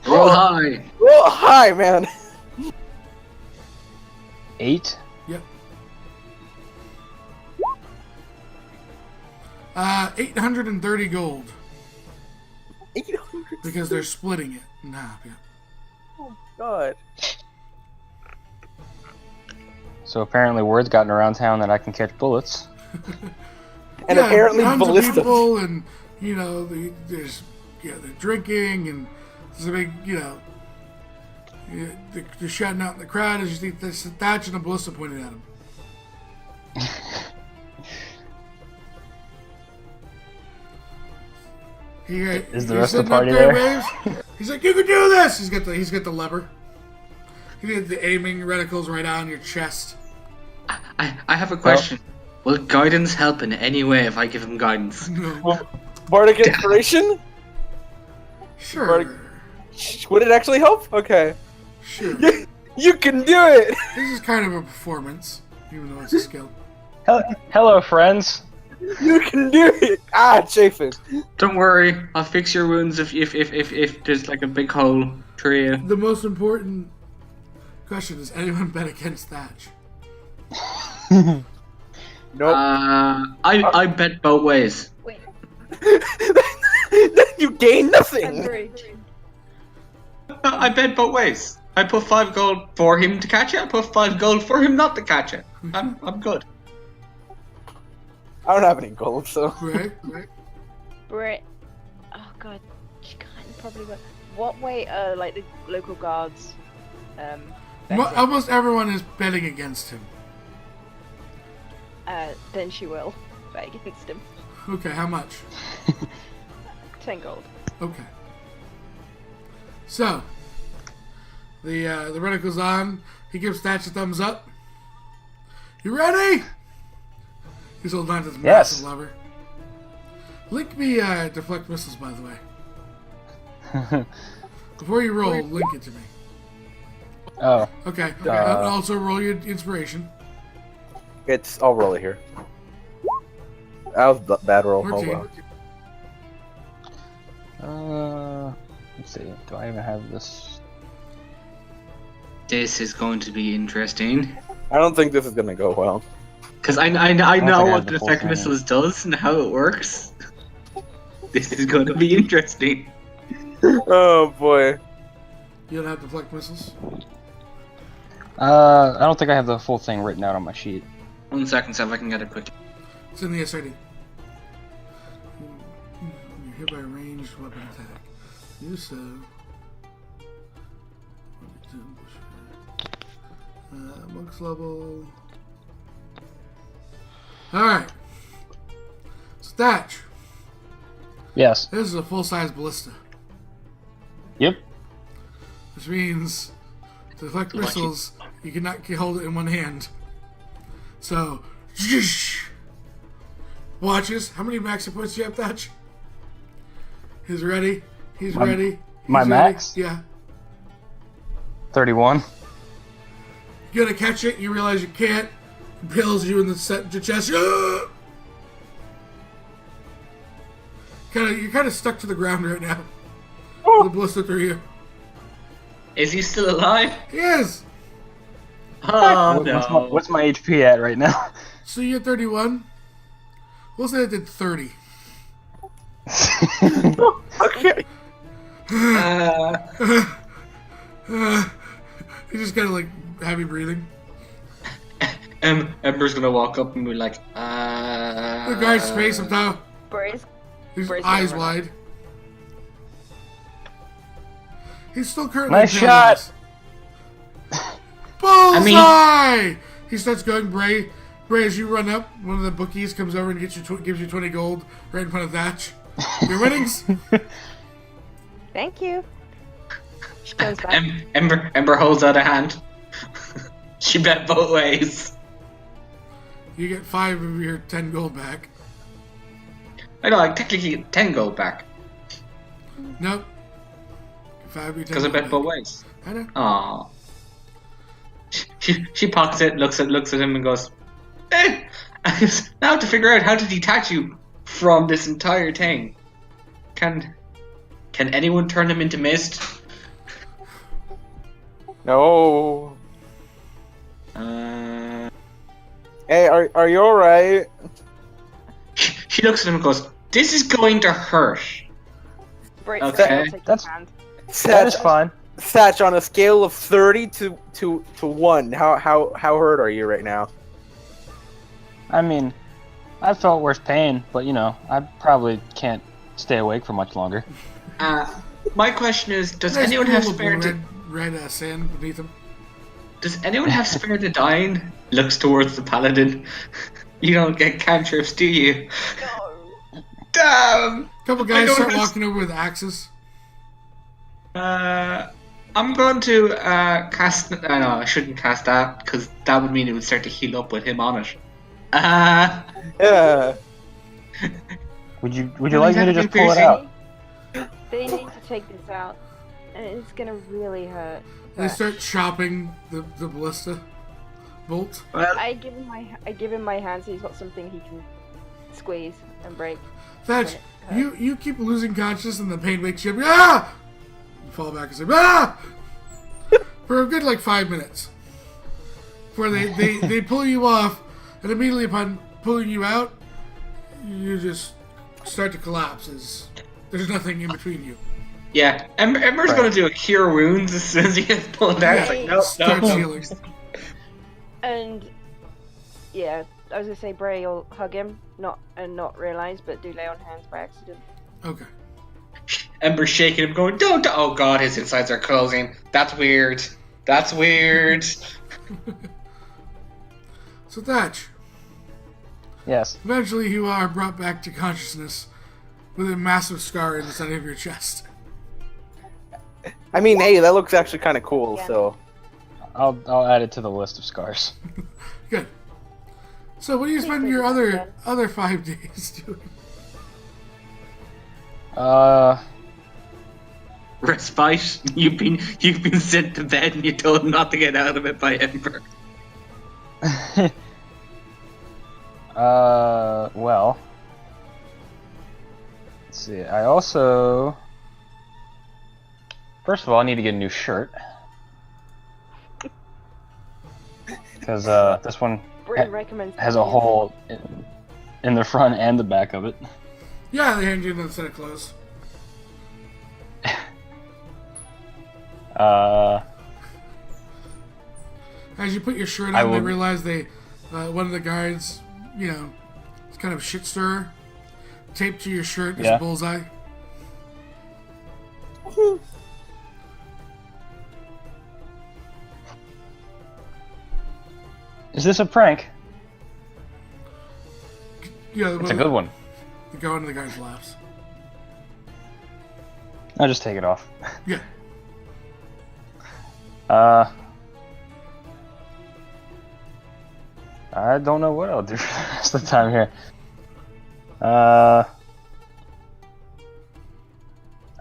Roll high. Roll high, man. 8? Yep. 830 gold 800. because they're splitting it in half. Yeah. Oh god. So apparently word's gotten around town that I can catch bullets. And apparently tons of ballistas. people, and they're drinking, and there's a big they're shouting out in the crowd as you see there's a Thatch and a ballista pointed at him. Is the rest of the party there? Waves. He's like, you can do this. He's got the lever. He got the aiming reticles right on your chest. I have a question. Will guidance help in any way if I give him guidance? No. Bardic inspiration? Sure. Would it actually help? Okay. Sure. You can do it! This is kind of a performance, even though it's a skill. Hello, friends. You can do it! Ah, chafing. Don't worry, I'll fix your wounds if there's like a big hole through you. The most important question is: anyone bet against Thatch? Nope. I bet both ways. Wait, You gain nothing! Ember. I bet both ways. I put 5 gold for him to catch it. I put 5 gold for him not to catch it. I'm good. I don't have any gold, so. Right? Brae. Oh god, she can't probably go. What way like the local guards betting? Almost everyone is betting against him. Then she will bet against him. Okay, how much? 10 gold. Okay. So, the reticle's on. He gives Thatch a thumbs up. You ready? He's holding on to this massive lever. Link me deflect missiles, by the way. Before you roll, link it to me. Oh. Okay. Also roll your inspiration. I'll roll it here. That was a bad roll. 14. Oh well. Let's see. Do I even have this? This is going to be interesting. I don't think this is gonna go well. Because I know think I what have the the full defect thing. missiles does and how it works. This is going to be interesting. Oh boy. You don't have deflect missiles? I don't think I have the full thing written out on my sheet. 1 second, so if I can get it quick. It's in the SID. You're hit by a ranged weapon attack. Do so. Monk's level. Alright. So Thatch, Yes. this is a full-size ballista. Yep. Which means to deflect missiles, you cannot hold it in one hand. So, watches. How many max hit points do you have, Thatch? He's ready. He's ready. My He's ready. max? Yeah. 31. You gotta catch it. You realize you can't. Impales you in the chest. You're kind of stuck to the ground right now. With the ballista through you. Is he still alive? He is. Oh no. What's my HP at right now? So you're 31. We'll say I did 30. Okay. He's just kind of like heavy breathing. Ember's gonna walk up and be like, The guy's face him though. Brae's His Brae's eyes gonna run wide. He's still currently Nice paralyzed. shot. Bullseye! He starts going, Brae. Brae, as you run up, one of the bookies comes over and gives you 20 gold right in front of Thatch. Your winnings? Thank you. She comes back. Ember holds out a hand. She bet both ways. You get 5 of your 10 gold back. I know, I technically get 10 gold back. Nope. 5 of your 10 Because I gold bet back. both ways. I know. Aww. She pockets it, looks at him and goes, now I have to figure out how to detach you from this entire thing. Can anyone turn him into mist? No. Uh, Hey, are you alright? she looks at him and goes, this is going to hurt. Brae, Okay. I'll take That's- your hand. That is Thatch, fine. Thatch, on a scale of 30 to 1, how hurt are you right now? I mean, I felt worse pain, but you know, I probably can't stay awake for much longer. My question is, does Nice anyone have pool of spare to... red sand beneath him? Does anyone have spare to dine? Looks towards the paladin. You don't get cantrips, do you? No. Damn! A couple I guys don't start have- walking over with axes. I'm going to cast... no, I shouldn't cast that, because that would mean it would start to heal up with him on it. Yeah. Would you like me to just pull it out? They need to take this out, and it's gonna really hurt. They start chopping the ballista bolt. Well, I give him my hand so he's got something he can squeeze and break. Thatch, you keep losing consciousness and the pain wakes you up. Ah! You fall back and say, ah! For a good 5 minutes. Where they pull you off, and immediately upon pulling you out, you just start to collapse as there's nothing in between you. yeah, Ember's going to do a cure wounds as soon as he gets pulled out. It's like, nope, Starts no. healing. And yeah, I was gonna say Brae will hug him, not realize, but do lay on hands by accident. Okay. Ember's shaking him, going, don't. Oh god, his insides are closing. That's weird. That's weird. So Thatch, Yes. eventually you are brought back to consciousness with a massive scar in the center of your chest. I mean, hey, that looks actually kind of cool, Yeah. so... I'll add it to the list of scars. Good. So what do you spend your other 5 days doing? Respite. You've been sent to bed and you're told not to get out of it by Ember. Well. Let's see. I also. First of all, I need to get a new shirt. Because this one Brae recommends has a hole in the front and the back of it. Yeah, they hand you another set of clothes. As you put your shirt I on, they will- realize one of the guards, it's kind of shit stirrer. Taped to your shirt is Yeah. a bullseye. Is this a prank? Yeah, It's a good one. The guy, one of the guys laughs. I'll just take it off. Yeah. I don't know what I'll do for the rest of the time here. I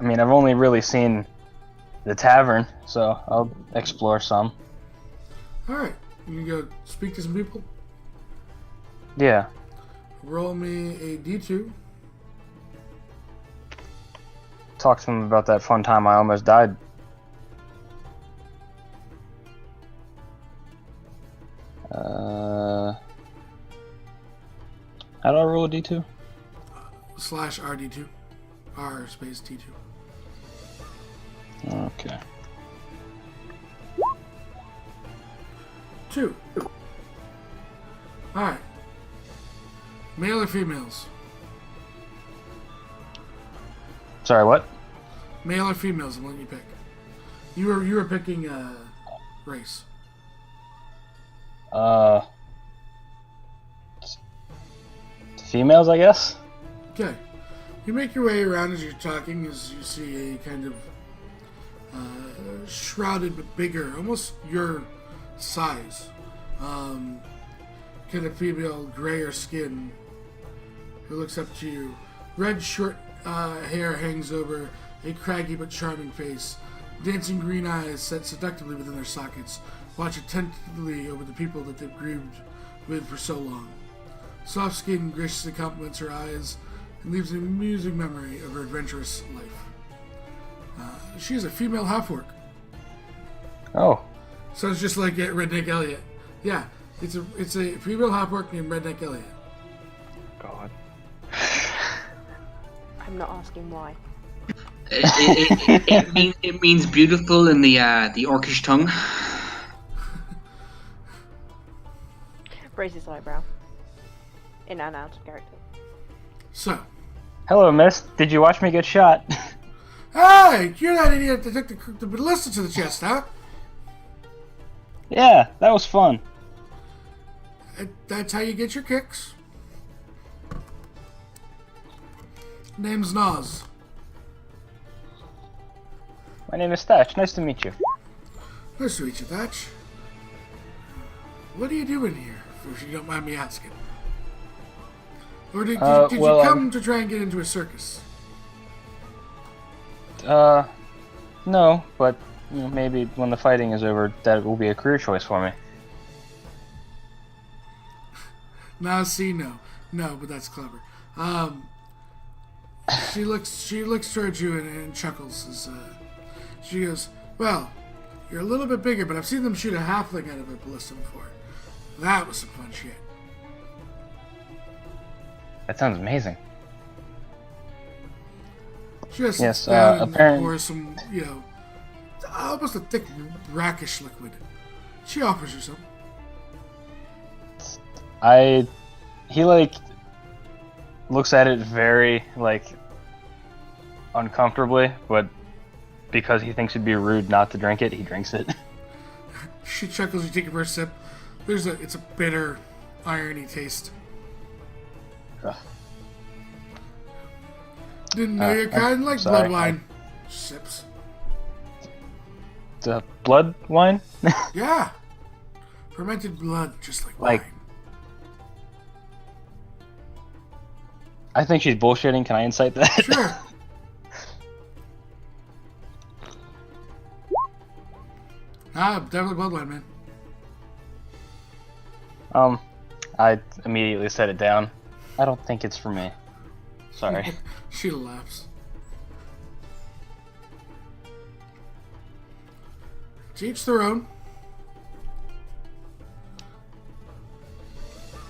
mean, I've only really seen the tavern, so I'll explore some. Alright, you can go speak to some people. Yeah. Roll me a d2. Talk to them about that fun time I almost died. How do I roll a d2? / RD2. R space D2. Okay. 2. Alright. Male or females? Sorry, what? Male or females, I'm letting you pick. You were picking race. Females, I guess? Okay. You make your way around as you're talking, as you see a kind of shrouded but bigger, almost your size, kind of female, grayer skin, who looks up to you. Red short hair hangs over a craggy but charming face. Dancing green eyes set seductively within their sockets watch attentively over the people that they've grieved with for so long. Soft skin graciously compliments her eyes and leaves an amusing memory of her adventurous life. She is a female half-orc. Oh. Sounds just like Redneck Elliot. Yeah, it's a female half-orc named Redneck Elliot. God. I'm not asking why. It means beautiful in the orcish tongue. Brace his eyebrow. In and out of character. So, Hello, miss. Did you watch me get shot? hey, you're that idiot that took the ballista to the chest, huh? Yeah, that was fun. That's how you get your kicks. Name's Nas. My name is Thatch. Nice to meet you. Nice to meet you, Thatch. What are you doing here, if you don't mind me asking? Or did well, you come to try and get into a circus? No, but you know, maybe when the fighting is over, that will be a career choice for me. Nah, see, no, but that's clever. She looks towards you and chuckles as she goes, "Well, you're a little bit bigger, but I've seen them shoot a halfling out of a ballista before. That was some fun shit." That sounds amazing. She just Yes, sits down and apparent- pours some, almost a thick, brackish liquid. She offers you some. He looks at it very uncomfortably, but because he thinks it'd be rude not to drink it, he drinks it. She chuckles. You take a first sip. It's a bitter, irony taste. Ugh. Didn't know your kind like sorry. blood wine. Sips. The blood wine? Yeah. Fermented blood, just like Like- wine. I think she's bullshitting. Can I incite that? Sure. Definitely blood wine, man. I immediately set it down. I don't think it's for me. Sorry. She laughs. To each their own.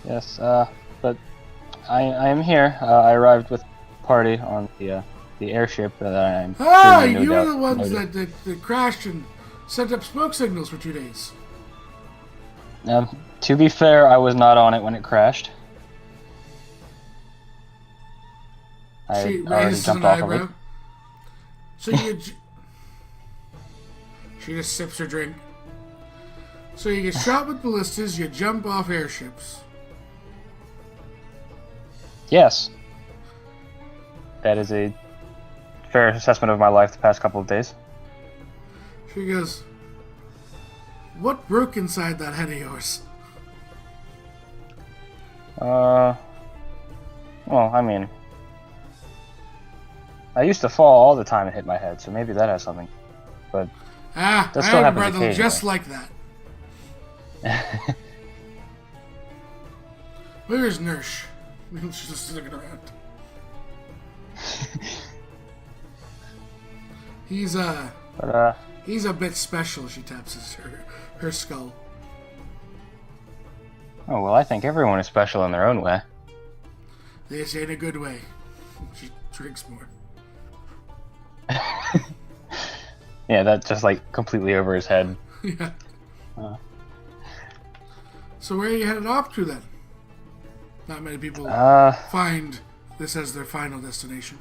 Yes, but I am here. I arrived with a party on the airship that I'm Ah, sure no you were doubt the ones noted. that crashed and sent up smoke signals for 2 days. To be fair, I was not on it when it crashed. I She already raises jumped an off of eyebrow. it. So she just sips her drink. So you get shot with ballistas, you jump off airships. Yes. That is a fair assessment of my life the past couple of days. She goes, "What broke inside that head of yours?" Well, I mean, I used to fall all the time and hit my head, so maybe that has something. But Ah, That I still have a happens brother just occasionally. like that. Where's Nursh? She's just looking around. He's a bit special. She taps her skull. Oh, well, I think everyone is special in their own way. This ain't a good way. She drinks more. Yeah, that's just completely over his head. Yeah. Uh. So where are you headed off to then? Not many people Uh, find this as their final destination.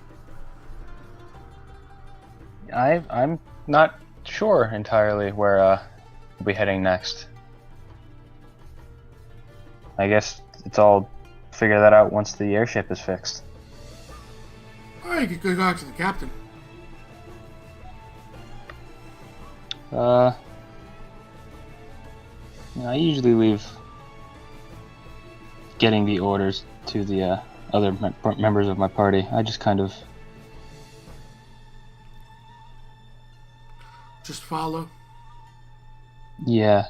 I'm not sure entirely where we'll be heading next. I guess it's all figure that out once the airship is fixed. Or you could go talk to the captain. I usually leave getting the orders to the other members of my party. I just kind of... Just follow. Yeah,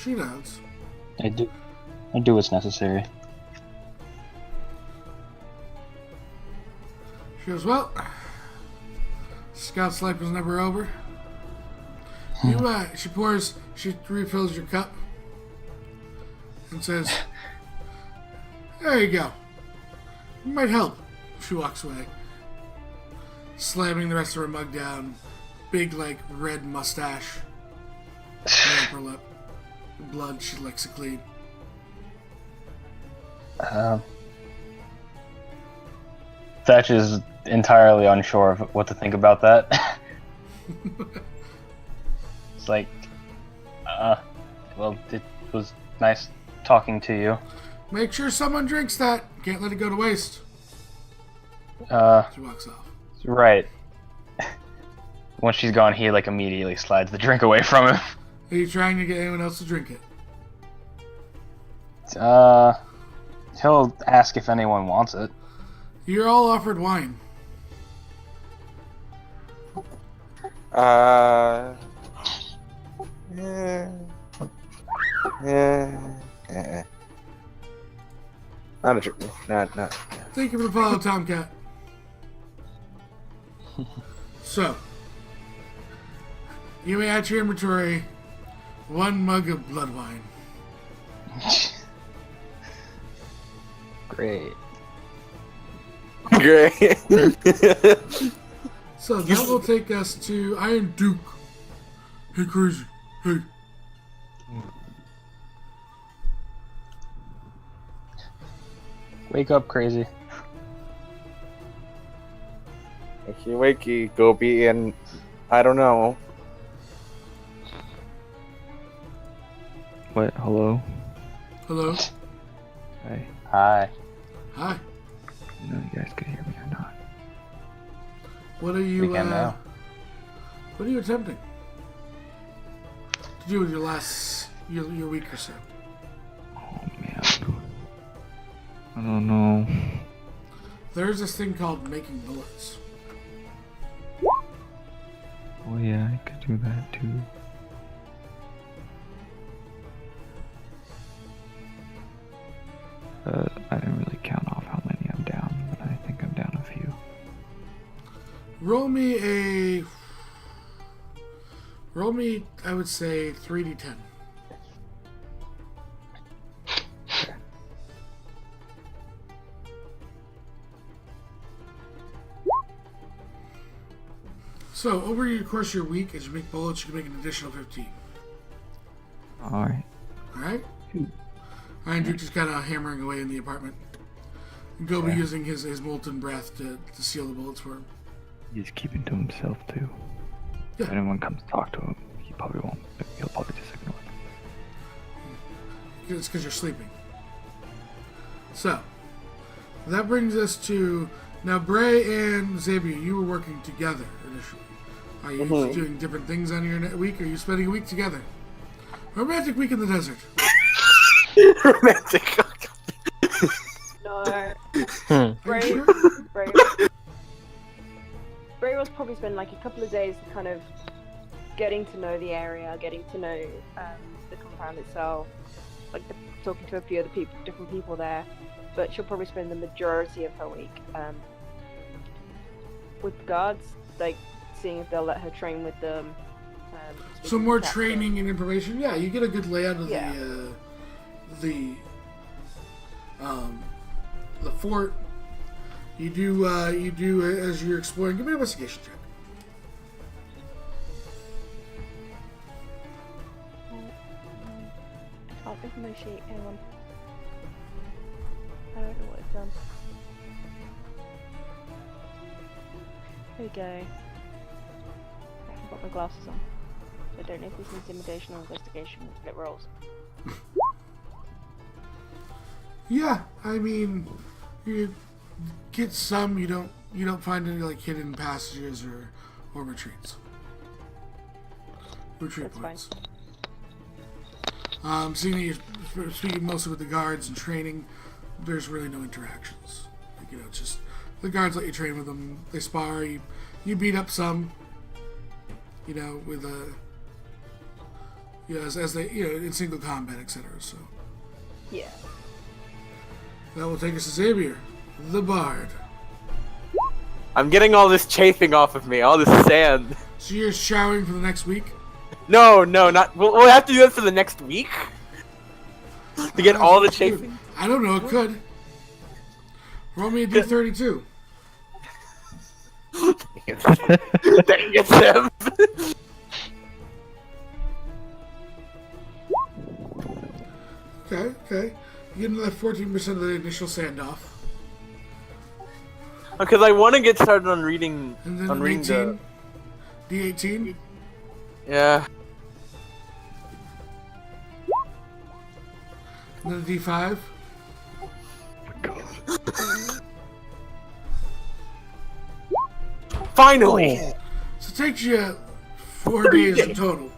She knows. I do what's necessary. She goes, well, Scout's life was never over. She refills your cup and says, there you go. It might help. She walks away, slamming the rest of her mug down. Big, red mustache. Her upper lip. Blood, she licks it clean. Thatch is entirely unsure of what to think about that. It's like, well, it was nice talking to you. Make sure someone drinks that. Can't let it go to waste. She walks off. Right. Once she's gone, he immediately slides the drink away from him. Are you trying to get anyone else to drink it? He'll ask if anyone wants it. You're all offered wine. Not a drink. Not. Thank you for the follow, Tomcat. So, you may add to your inventory 1 mug of blood wine. Great. Great. So that will take us to Iron Duke. Hey, crazy. Hey. Wake up, crazy. Wakey, go be in. I don't know. What? Hello? Hello. Hi. Hi. Hi. No, you guys can hear me or not. What are you? We can now. What are you attempting to do with your week or so? Oh man. I don't know. There's this thing called making bullets. Oh yeah, I could do that too. I didn't really count off how many I'm down, but I think I'm down a few. Roll me, I would say 3d10. So, over the course of your week, as you make bullets, you can make an additional 15. Alright. Alright? Iron Duke just kind of hammering away in the apartment. And Gobi using his molten breath to seal the bullets for him. He's keeping to himself too. Yeah. If anyone comes to talk to him, he probably won't. He'll probably just ignore them. It's because you're sleeping. So, that brings us to... Now, Brae and Xavier, you were working together initially. Are you doing different things on your week? Or are you spending a week together? Romantic week in the desert. Romantic. No. Are you Brae, sure? Brae was probably spend a couple of days kind of getting to know the area, getting to know the compound itself, talking to a few other different people there. But she'll probably spend the majority of her week with the guards, seeing if they'll let her train with them. So more training and information. Yeah, you get a good layout of the fort. You do as you're exploring. Give me an investigation check. I'll open my sheet. Hang on. I don't know what it's done. There we go. I haven't got my glasses on. So I don't know if this is intimidation or investigation, but it rolls. Yeah, I mean, you get some. You don't find any like hidden passages or retreats. Retreat That's points. Seeing that you're speaking mostly with the guards and training, there's really no interactions. Like, it's just the guards let you train with them. They spar. You beat up some. With as they in single combat, etc. So Yeah. that will take us to Xavier, the bard. I'm getting all this chafing off of me, all this sand. So you're showering for the next week? No, not. We'll have to do that for the next week to get all the chafing. I don't know. It could. Roll me a d32. Dang it, Sam. Okay. You get another 14% of the initial sand off. Because I want to get started on reading. And then On reading the. D18. Yeah. And then a D5. Finally. So it takes you 4 days in total.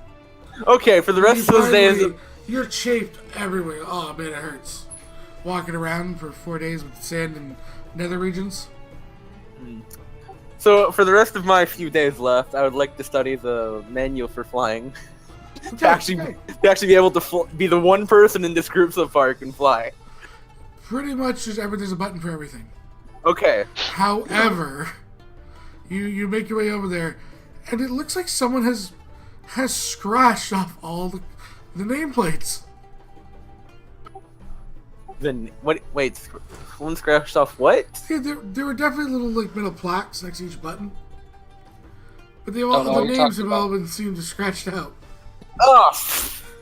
Okay, for the rest of those days. You're chafed everywhere. Oh man, it hurts. Walking around for 4 days with sand and nether regions. So for the rest of my few days left, I would like to study the manual for flying. to actually be able to be the one person in this group so far who can fly. Pretty much just there's a button for everything. Okay. However, you make your way over there, and it looks like someone has scratched off all the nameplates. Then what? Wait, one scratched off what? Yeah, there were definitely little like metal plaques next to each button, but the names have all been seemed to scratched out.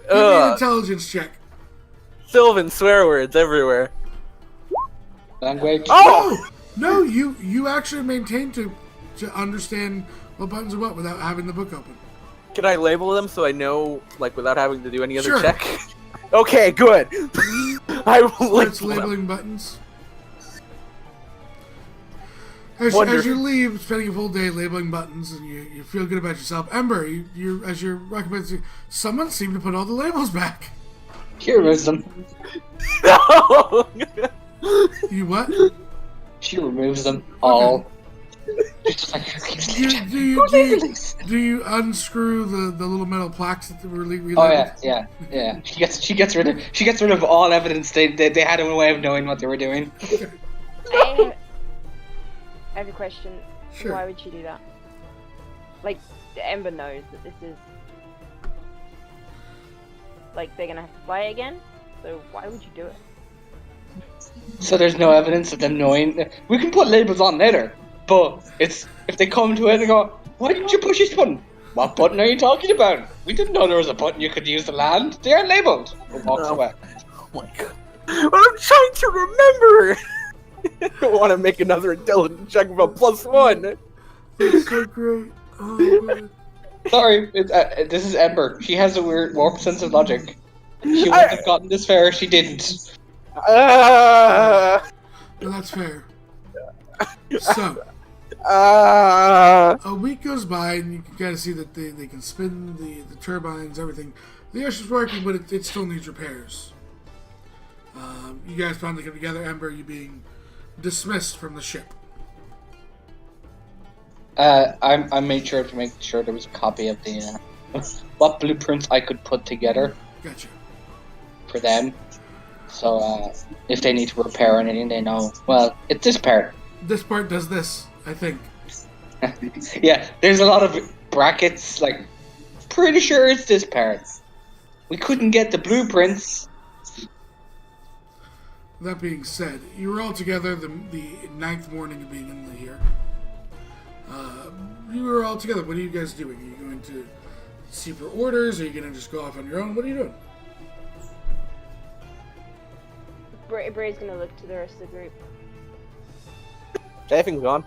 Give me an intelligence check. Sylvan swear words everywhere. Language. Oh! No, you actually maintain to understand what buttons are what without having the book open. Can I label them so I know, like, without having to do any other Sure. check? Okay, good. I will Starts label them. labeling buttons. As you leave, spending a full day labeling buttons, and you feel good about yourself. Ember, you as you're recommending, someone seemed to put all the labels back. She removes them. No! You what? She removes them all. She's just like, Do you unscrew the little metal plaques that were relabeled? oh yeah. She gets rid of all evidence. They had a way of knowing what they were doing. I have a question. Sure. Why would she do that? Like, Ember knows that this is... Like, they're gonna have to fly it again? So why would you do it? So there's no evidence of them knowing. We can put labels on later, but it's if they come to it and go, "Why didn't you push this button? What button are you talking about? We didn't know there was a button you could use to land. They aren't labeled." It walks away. Oh my god. Well, I'm trying to remember! I don't want to make another intelligence check of a +1. It's so great. Oh man. Sorry, this is Ember. She has a weird warped sense of logic. She wouldn't have gotten this far if she didn't. No, that's fair. So, a week goes by, and you can kind of see that they can spin the turbines, everything. The airship's working, but it still needs repairs. You guys finally come together. Ember, you being dismissed from the ship. I made sure to make sure there was a copy of the what blueprints I could put together Gotcha. for them. So if they need to repair anything, they know. Well, it's this part. This part does this, I think. Yeah, there's a lot of brackets. Like, pretty sure it's this part. We couldn't get the blueprints. That being said, you were all together the 9th morning of being in here. You were all together. What are you guys doing? Are you going to see for orders? Are you going to just go off on your own? What are you doing? Brae's gonna look to the rest of the group. Everything's gone.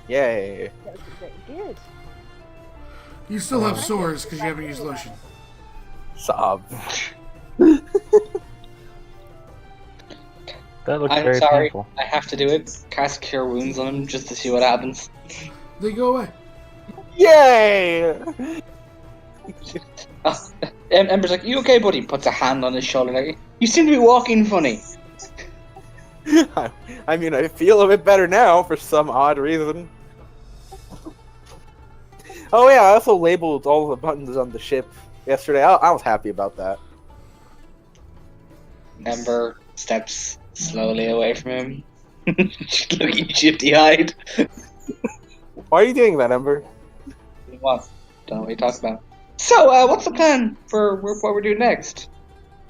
Yay. That was good. You still have sores because you haven't used lotion. Sob. That looks I'm very sorry. painful. I have to do it. Cast Cure Wounds on him just to see what happens. They go away. Yay! Ember's like, "You okay, buddy?" Puts a hand on his shoulder like, "You seem to be walking funny." I mean, I feel a bit better now for some odd reason. Oh yeah, I also labeled all the buttons on the ship yesterday. I was happy about that. Ember steps slowly away from him, looking shifty-eyed. Why are you doing that, Ember? What? Don't know what you talk about. So, what's the plan for what we're doing next?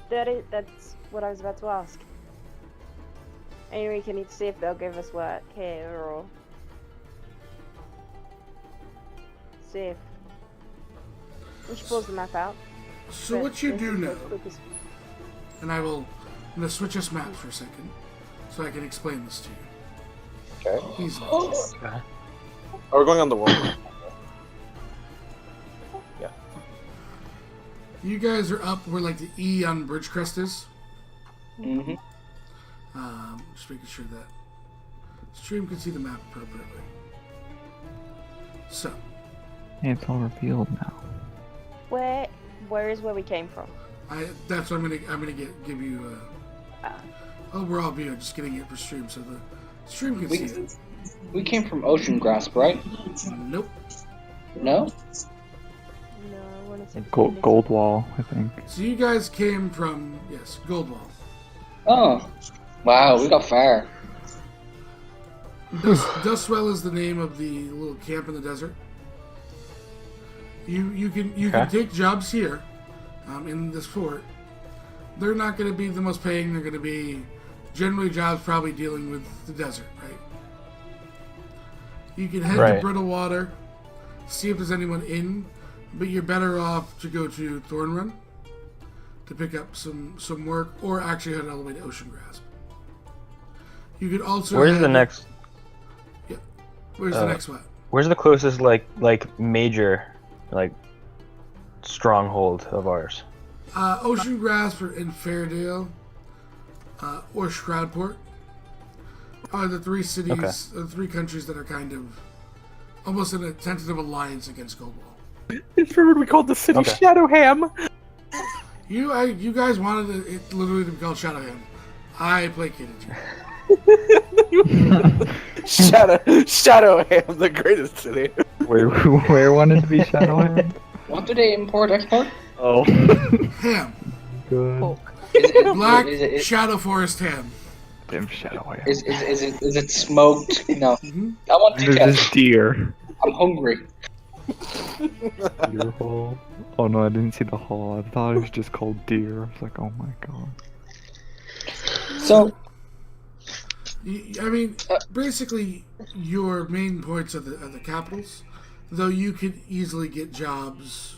That's what I was about to ask. Anyway, can you see if they'll give us work here or see if we should pause the map out. So But what you this do is know, the quickest- and I'm going to switch us maps for a second, so I can explain this to you. Okay. Easily. Okay. Oh, we're going on the world map. Yeah. You guys are up where like the E on Bridgecrest is. Mm-hmm. Just making sure that stream can see the map appropriately. So, Hey, it's all revealed now. Where is where we came from? that's what I'm gonna give you overall view. Just getting it for stream so the stream can see it. We came from Ocean Grasp, right? Nope. No? No, I want to say Gold wall, I think. So you guys came from Goldwall. Oh. Wow, we got far. Dustwell is the name of the little camp in the desert. You can take jobs here, in this fort. They're not going to be the most paying. They're going to be generally jobs probably dealing with the desert, right? You can head to Brittlewater, see if there's anyone in, but you're better off to go to Thornrun to pick up some work, or actually head all the way to Ocean Grasp. You could also. Where's the next? Yeah. Where's the next one? Where's the closest like major stronghold of ours? Ocean Grasp in Fairdale, or Shroudport are the three cities, the three countries that are kind of almost in a tentative alliance against Goldwall. It's what we called the city Shadowham. You guys wanted it literally to be called Shadowham. I placated you. Shadowham, the greatest city. Where wanted to be Shadowhand? What do they import, export? Oh. Ham. Good. Black Shadow Forest ham. Damn Shadowhand. Is it smoked? No. I want to There's test. this deer. I'm hungry. Deer hole. Oh no, I didn't see the hole. I thought it was just called deer. I was like, oh my god. So, I mean, basically, your main points are the capitals. Though you could easily get jobs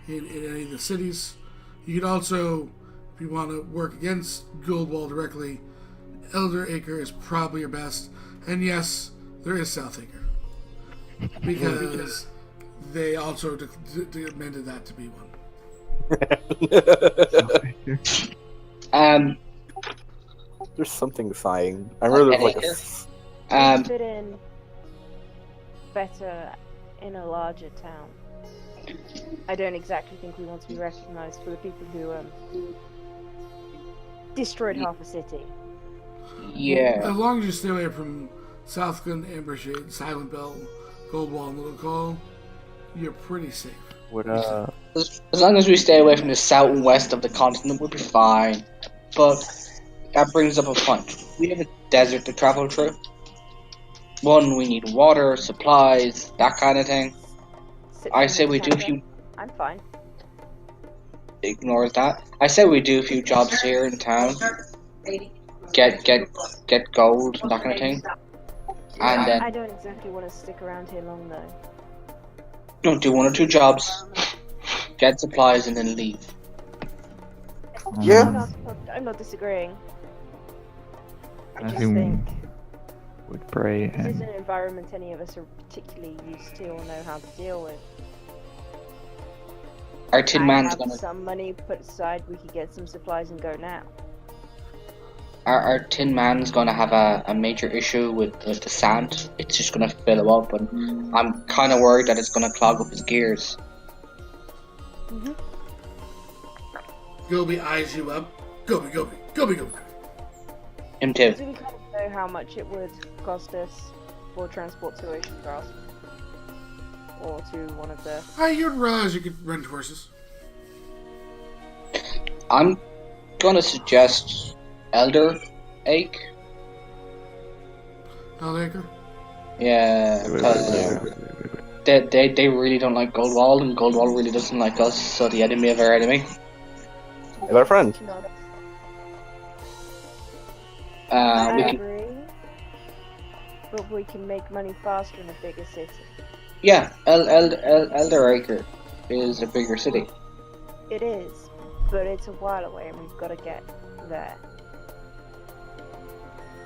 in any of the cities. You could also, if you want to work against Goldwall directly, Elder Acre is probably your best. And yes, there is South Acre. Because they also amended that to be one. There's something sighing. I remember there was like a... fit in better in a larger town. I don't exactly think we want to be recognized for the people who destroyed half a city. yeah. As long as you stay away from Southglen, Ambershade, Silent Bell, Goldwall, and Little Call, you're pretty safe. As long as we stay away from the south and west of the continent, we'll be fine. But that brings up a point. We have a desert to travel through. One, we need water, supplies, that kind of thing. I say we do a few... I'm fine. Ignores that. I say we do a few jobs here in town. Get gold and that kind of thing. And then... I don't exactly want to stick around here long though. Don't do one or two jobs. Get supplies and then leave. Yeah. I'm not disagreeing. I I just think think with Brae this is and an environment any of us are particularly used to or know how to deal with. Our Tin I Man's have gonna some money put aside, we could get some supplies and go now. our Tin Man's gonna have a major issue with the sand. It's just gonna fill him up, and I'm kind of worried that it's gonna clog up his gears. Gobi eyes you up. Gobi, Gobi, Gobi, Gobi. Him too. Do we kind of know how much it would cost us for transport to Ocean Grasp? Or to one of the... You'd realize you could rent horses. I'm gonna suggest Elder Ache. Hellacre? Yeah, because they really don't like Goldwall, and Goldwall really doesn't like us. So the enemy of our enemy. Is our friend. We I can, agree. But we can make money faster in a bigger city. yeah, Elder Acre is a bigger city. It is. But it's a while away and we've got to get there.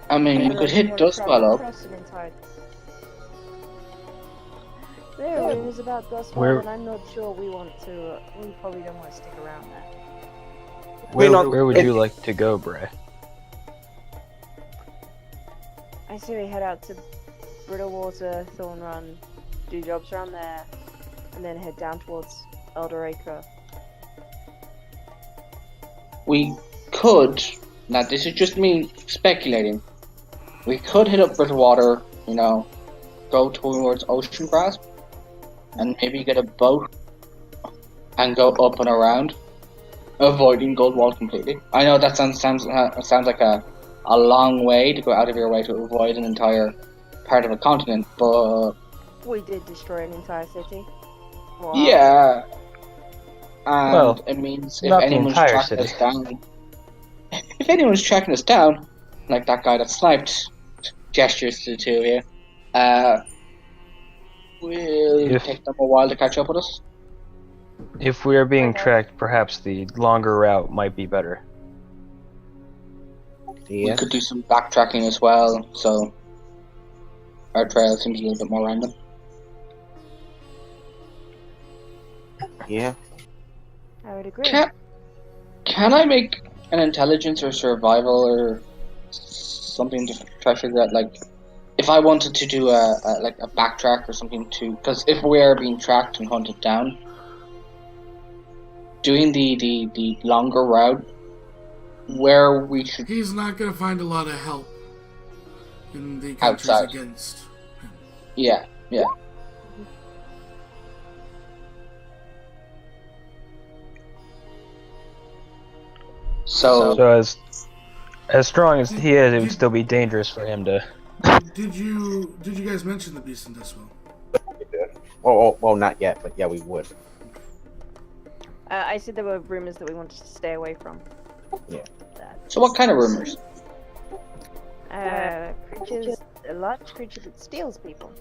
I mean, we could hit Dustwell up. There are rumors about Dustwell, Where- and I'm not sure we want to. We probably don't want to stick around there. Where would you like to go, Brae? I say we head out to Brittlewater, Thorn Run, do jobs around there, and then head down towards Elder Acre. We could. Now, this is just me speculating. We could hit up Brittlewater, you know, go towards Ocean Grasp, and maybe get a boat and go up and around, avoiding Goldwall completely. I know that sounds like a long way to go out of your way to avoid an entire part of a continent, but We did destroy an entire city. Wow. yeah. And Well, it means if not the anyone's entire tracking city. us down, if anyone's tracking us down, like that guy that sniped, gestures to the two of you, will take them a while to catch up with us. If we are being tracked, perhaps the longer route might be better. We Yeah. could do some backtracking as well, so our trail seems a little bit more random. Yeah. I would agree. Can I make an intelligence or survival or something to try to figure out, like, if I wanted to do a backtrack or something to, because if we are being tracked and hunted down, doing the longer route where we should He's not going to find a lot of help in the countries Outside. against him. yeah. So So as strong as he is, it would still be dangerous for him to. Did you guys mention the beast in Dustwell? Well, not yet, but yeah, we would. I said there were rumors that we wanted to stay away from. so what kind of rumors? Creatures, a large creature that steals people.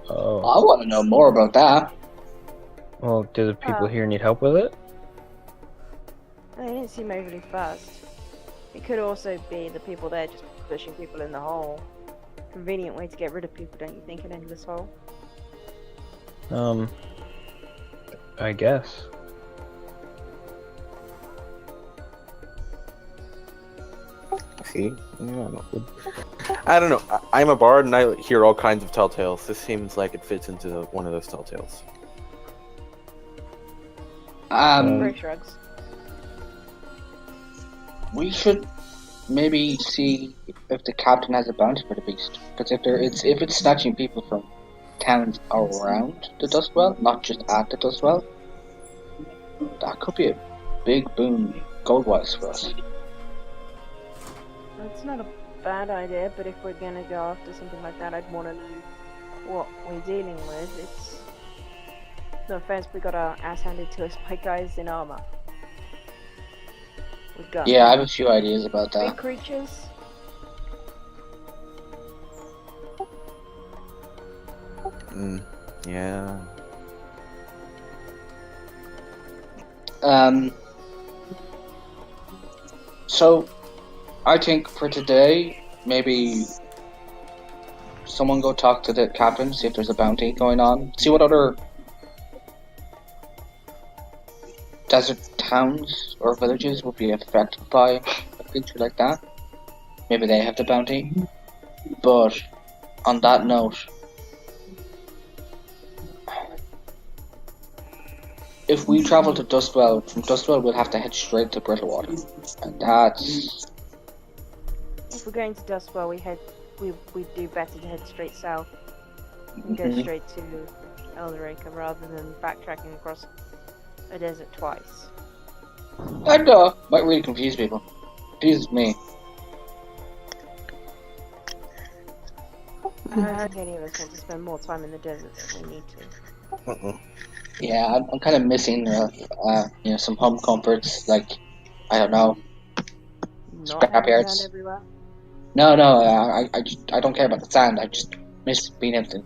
Oh, I want to know more about that. well, do the people here need help with it? They didn't seem overly fast. It could also be the people there just pushing people in the hole. Convenient way to get rid of people, don't you think? An endless hole. I guess. See? Yeah, I don't know. I'm a bard and I hear all kinds of tall tales. This seems like it fits into one of those tall tales. Brae shrugs. We should maybe see if the captain has a bounty for the beast. Because if it's snatching people from towns around the Dustwell, not just at the Dustwell, that could be a big boon gold-wise for us. That's not a bad idea, but if we're gonna go after something like that, I'd want to know what we're dealing with. It's no offense, we got our ass handed to us by guys in armor. With guns. Yeah, I have a few ideas about Big that. creatures. Yeah. So, I think for today, maybe someone go talk to the captain, see if there's a bounty going on, see what other desert towns or villages would be affected by a creature like that. Maybe they have the bounty. But on that note, if we travel to Dustwell, from Dustwell we'll have to head straight to Brittlewater. And that's... If we're going to Dustwell, we do better to head straight south and go straight to Eldorika rather than backtracking across a desert twice. I know, might really confuse people. Confuses me. I don't even want to spend more time in the desert than we need to. Yeah, I'm kind of missing, some home comforts, like, I don't know, Not scrap having yards. sand everywhere. No, I don't care about the sand. I just miss being able to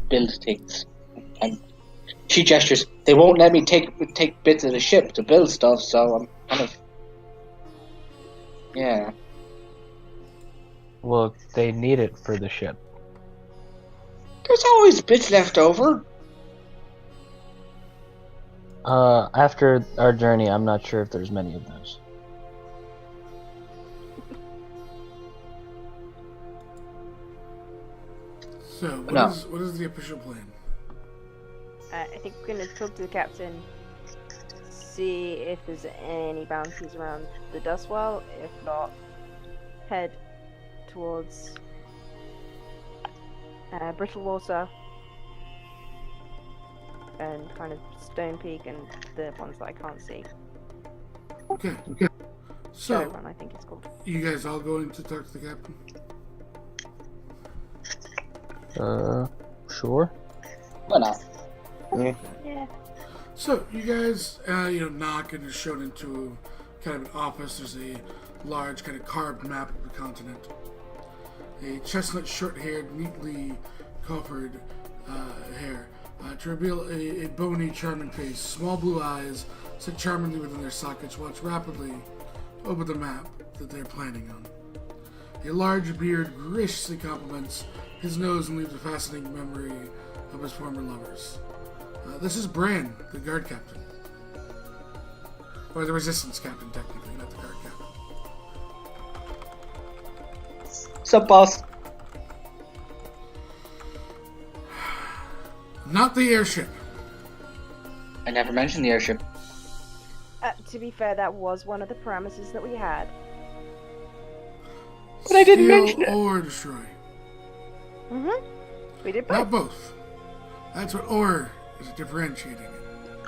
build things. And she gestures. They won't let me take bits of the ship to build stuff, so I'm kind of... Yeah. Well, they need it for the ship. There's always bits left over. After our journey, I'm not sure if there's many of those. So, what is the official plan? I think we're going to talk to the captain, see if there's any bounties around the Dustwell. If not, head towards Brittlewater and kind of Stone Peak and the ones that I can't see. Okay. So, Run, I think it's called. You guys all going to talk to the captain? Sure. Why not? Yeah. So, you guys, knock and are shown into kind of an office. There's a large kind of carved map of the continent. A chestnut, short-haired, neatly coffered hair to reveal a bony, charming face. Small blue eyes sit charmingly within their sockets, watch rapidly over the map that they're planning on. A large beard graciously complements his nose and leaves a fascinating memory of his former lovers. This is Brae, the guard captain. Or the resistance captain, technically, not the guard captain. Sup, boss? Not the airship. I never mentioned the airship. To be fair, that was one of the parameters that we had. But I didn't Steal mention it. or destroy. We did Not both. both. That's what or is differentiating it.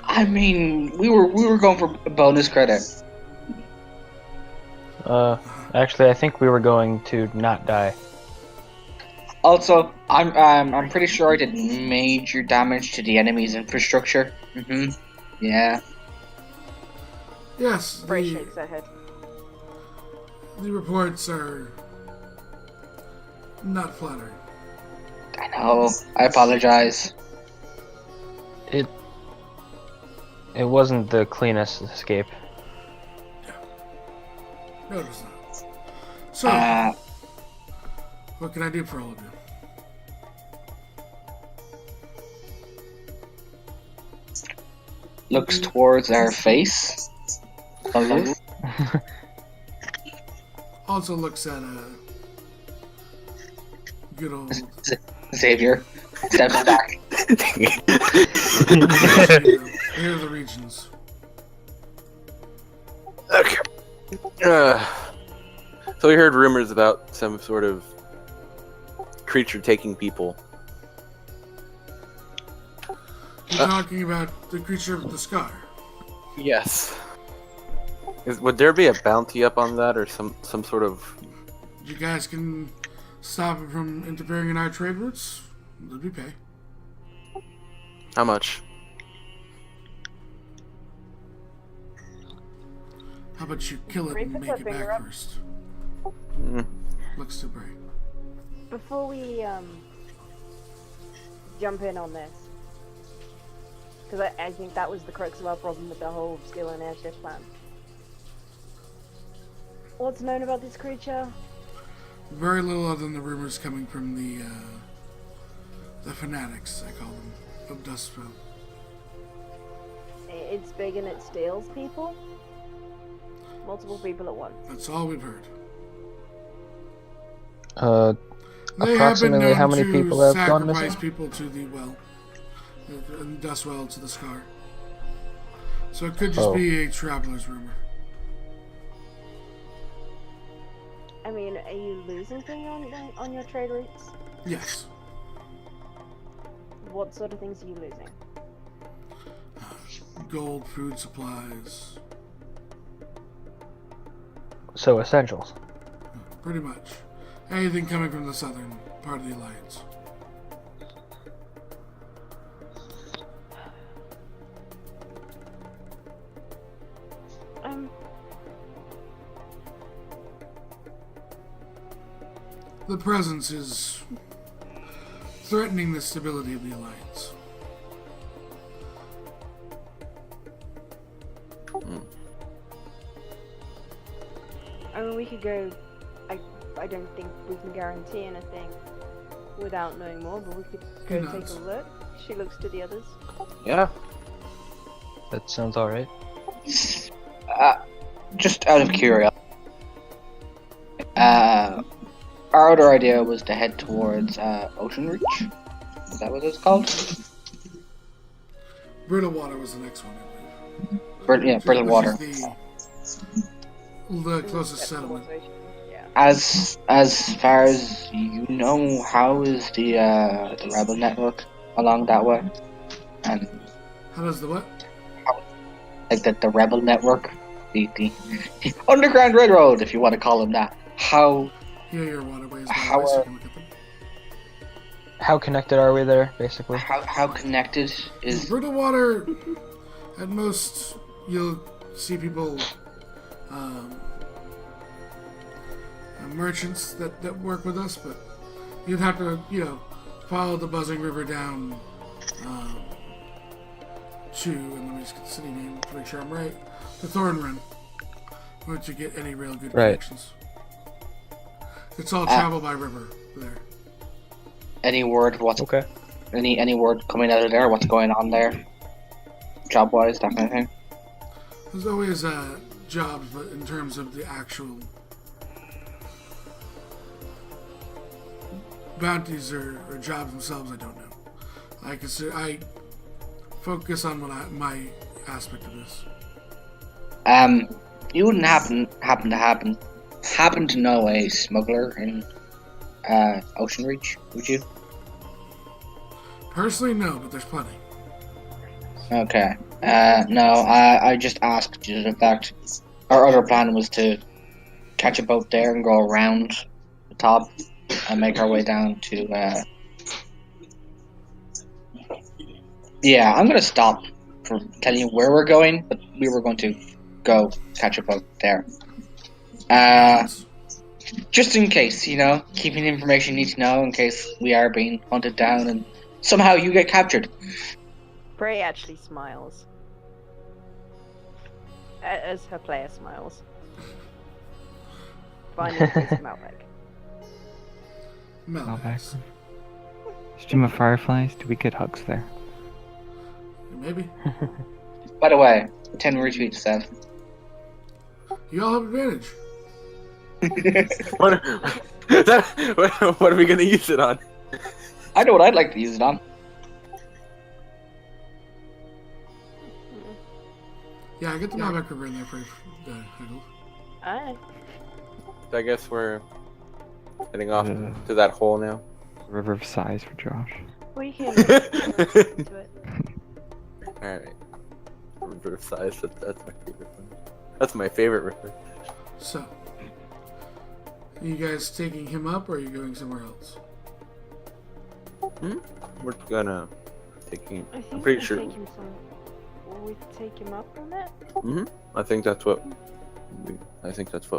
I mean, we were going for bonus credit. Actually, I think we were going to not die. Also, I'm pretty sure I did major damage to the enemy's infrastructure. Yeah. Yes, Brae shakes her head. the reports are not flattering. I know. I apologize. It wasn't the cleanest escape. No, it was not. So, what can I do for all of you? Looks towards our face. Also looks at a good old Xavier. Steps back. here are the regions. Okay. So we heard rumors about some sort of creature taking people. You're talking about the creature of the sky. Yes. Would there be a bounty up on that, or some sort of... You guys can stop it from interfering in our trade routes? There'd be pay. How much? How about you kill it Brae and puts make her it finger back up. first? Looks to Brae. Before we jump in on this, Because I think that was the crux of our problem with the whole skill and airship plan. What's known about this creature? Very little other than the rumors coming from the fanatics, I call them, of Dustville. It's big and it steals people? Multiple people at once. That's all we've heard. They Approximately how many people have gone sacrifice missing? people to the well, and dust well to the scar. So it could just be a traveler's rumor. I mean, are you losing things on your trade routes? Yes. What sort of things are you losing? Gold, food supplies, So essentials. pretty much. Anything coming from the southern part of the Alliance. The presence is threatening the stability of the Alliance. I mean, we could go. I don't think we can guarantee anything without knowing more, but we could go Who take knows? a look. She looks to the others. Yeah. That sounds alright. Just out of curiosity, our other idea was to head towards Ocean Reach. Is that what it's called? Brittle Water was the next one, I believe. Brittle Which Water. is the closest settlement. Yeah. As far as you know, how is the rebel network along that way? And How does the what? like the rebel network, the underground railroad, if you want to call them that. How Yeah, your waterways. How waterways, you are- can look at them. How connected are we there, basically? how connected is Brittle Water, at most, you'll see people, merchants that work with us, but you'd have to, follow the Buzzing River down to, and let me just get the city name to make sure I'm right, the Thorn Run, once you get any real good Right. connections. It's all travel by river there. any word what's Okay. any word coming out of there? What's going on there? Job wise, that kind of thing. There's always jobs, but in terms of the actual bounties or jobs themselves, I don't know. I focus on my aspect of this. You wouldn't happen to know a smuggler in Ocean Reach, would you? Personally, no, but there's plenty. Okay. No, I just asked due to the fact our other plan was to catch a boat there and go around the top and make our way down to Yeah, I'm gonna stop for telling you where we're going, but we were going to go catch a boat there. Just in case, keeping information you need to know in case we are being hunted down and somehow you get captured. Brae actually smiles. As her player smiles. Finding face Malbec. Malvax. Stream of fireflies. Do we get hugs there? Maybe. By the way, 10 retweets, Seth. You all have advantage. What are we gonna use it on? I know what I'd like to use it on. Yeah, I get the Malbec River in there for Hegel. Alright. So I guess we're heading off to that hole now. River of sighs for Josh. We can do it. Alright. River of Sighs, that's my favorite one. That's my favorite river. So, are you guys taking him up, or are you going somewhere else? We're gonna take him. I think I'm pretty we sure. take him we take him up on it? I think that's what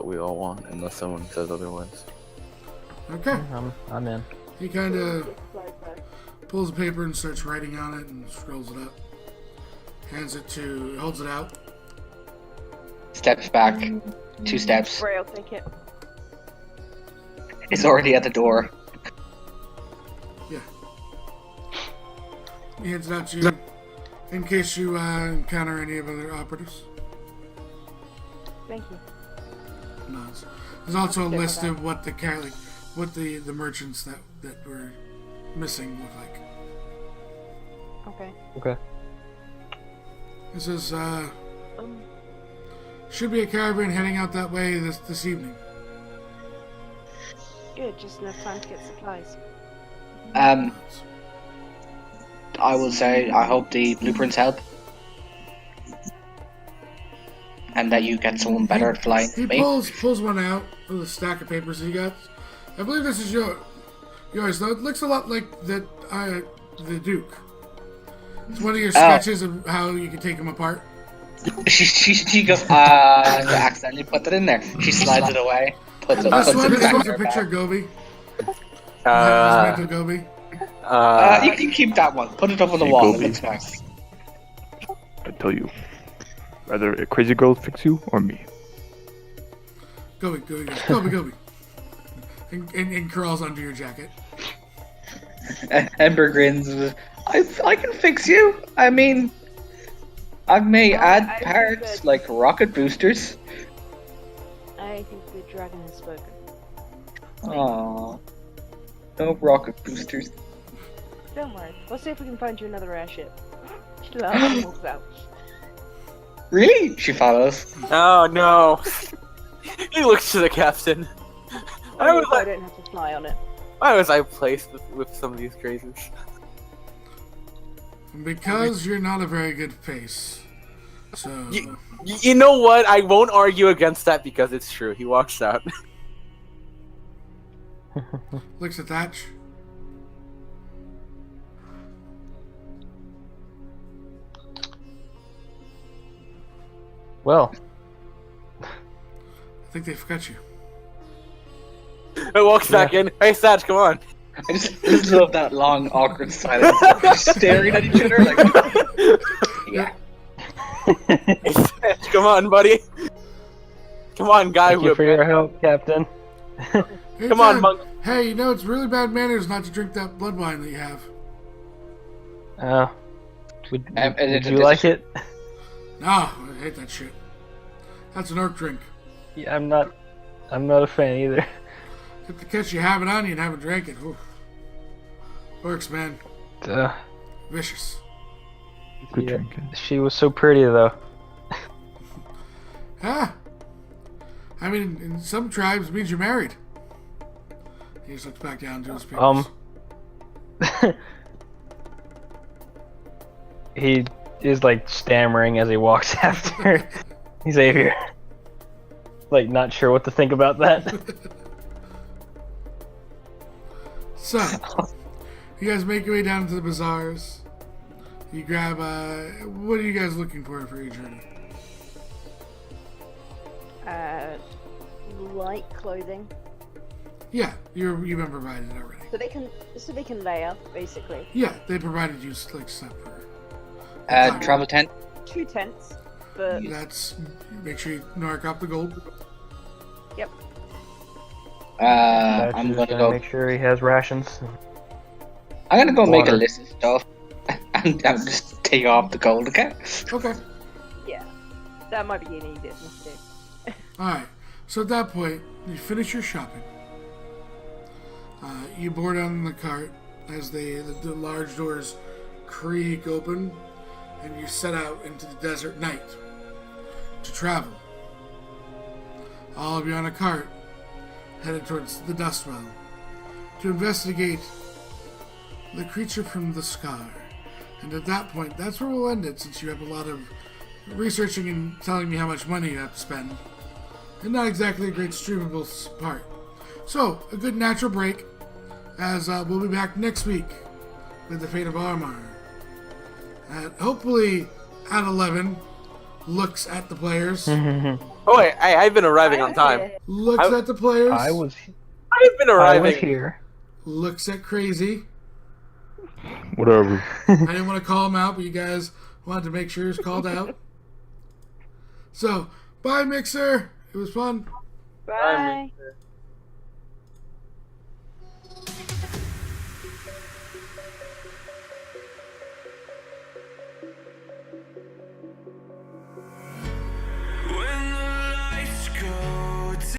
we all want, unless someone says otherwise. Okay. I'm in. He kind of pulls a paper and starts writing on it and scrolls it up. Hands it to, holds it out. Steps back. 2 steps. Brae will take it. It's already at the door. Yeah. He hands it out to you in case you encounter any of other operatives. Thank you. Nods. There's also a list of what the merchants that were missing look like. Okay. Okay. It says, should be a caravan heading out that way this evening. Good, just enough time to get supplies. Nods. I will say I hope the blueprints help. And that you get someone better at flying He than me. pulls one out of the stack of papers he got. I believe this is yours, though. It looks a lot like the Duke. It's one of your sketches of how you can take him apart. She goes, I accidentally put that in there. She slides it away. Puts it This puts one it back is in a her picture bag. of Gobi. Uh, Mental Gobi. You can keep that one. Put it up on the Hey, wall. Gobi. It looks nice. I tell you, rather a crazy girl fix you or me. Gobi. And crawls under your jacket. Ember grins. I can fix you. I mean, I may add I parts think like rocket boosters. I think the dragon has spoken. Aww. No rocket boosters. Don't worry. We'll see if we can find you another airship. She laughs and walks out. Really? She follows. Oh no. He looks to the captain. I don't have to fly on it. Why was I placed with some of these crazies? Because you're not a very good face. So You know what? I won't argue against that because it's true. He walks out. looks at Thatch. Well, I think they forgot you. I walks back in. Hey, Thatch, come on. I just love that long, awkward silence. Just staring at each other like. Yeah. Hey, Thatch, come on, buddy. Come on, guy. thank you for your help, Captain. Hey, Come on, Ted. monk. Hey, you know it's really bad manners not to drink that blood wine that you have. Would and you like it? No, I hate that shit. That's an orc drink. Yeah, I'm not a fan either. If the catch you have it on you and haven't drank it. Oof. Orcs, man. Vicious. Good Yeah, drinking. she was so pretty though. Ah. I mean, in some tribes, it means you're married. He just looks back down to his papers. He is like stammering as he walks after Xavier. Like not sure what to think about that. So, you guys make your way down to the bazaars. You grab, what are you guys looking for your journey? Light clothing. Yeah, you've been provided already. So they can layer, basically. Yeah, they provided you like stuff for. Travel tent. 2 tents, but That's make sure you narc up the gold. yep. I'm gonna go. make sure he has rations. I'm gonna go make a Water. list of stuff, and just take off the gold again. Okay. Yeah. That might be an easier thing to do. All right. So at that point, you finish your shopping. You board on the cart as the large doors creak open, and you set out into the desert night to travel. All of you on a cart headed towards the Dustwell to investigate the creature from the scar. And at that point, that's where we'll end it, since you have a lot of researching and telling me how much money you have to spend. And not exactly a great streamable part. So, a good natural break, as we'll be back next week with the Fate of Vaumar. Hopefully, at 11, looks at the players. Oh wait, I've been arriving on time. Looks at the players. I've been I arriving. was here. Looks at Crazy. Whatever. I didn't want to call him out, but you guys Wanted to make sure it's called out. So, bye, Mixer. It was fun. Bye.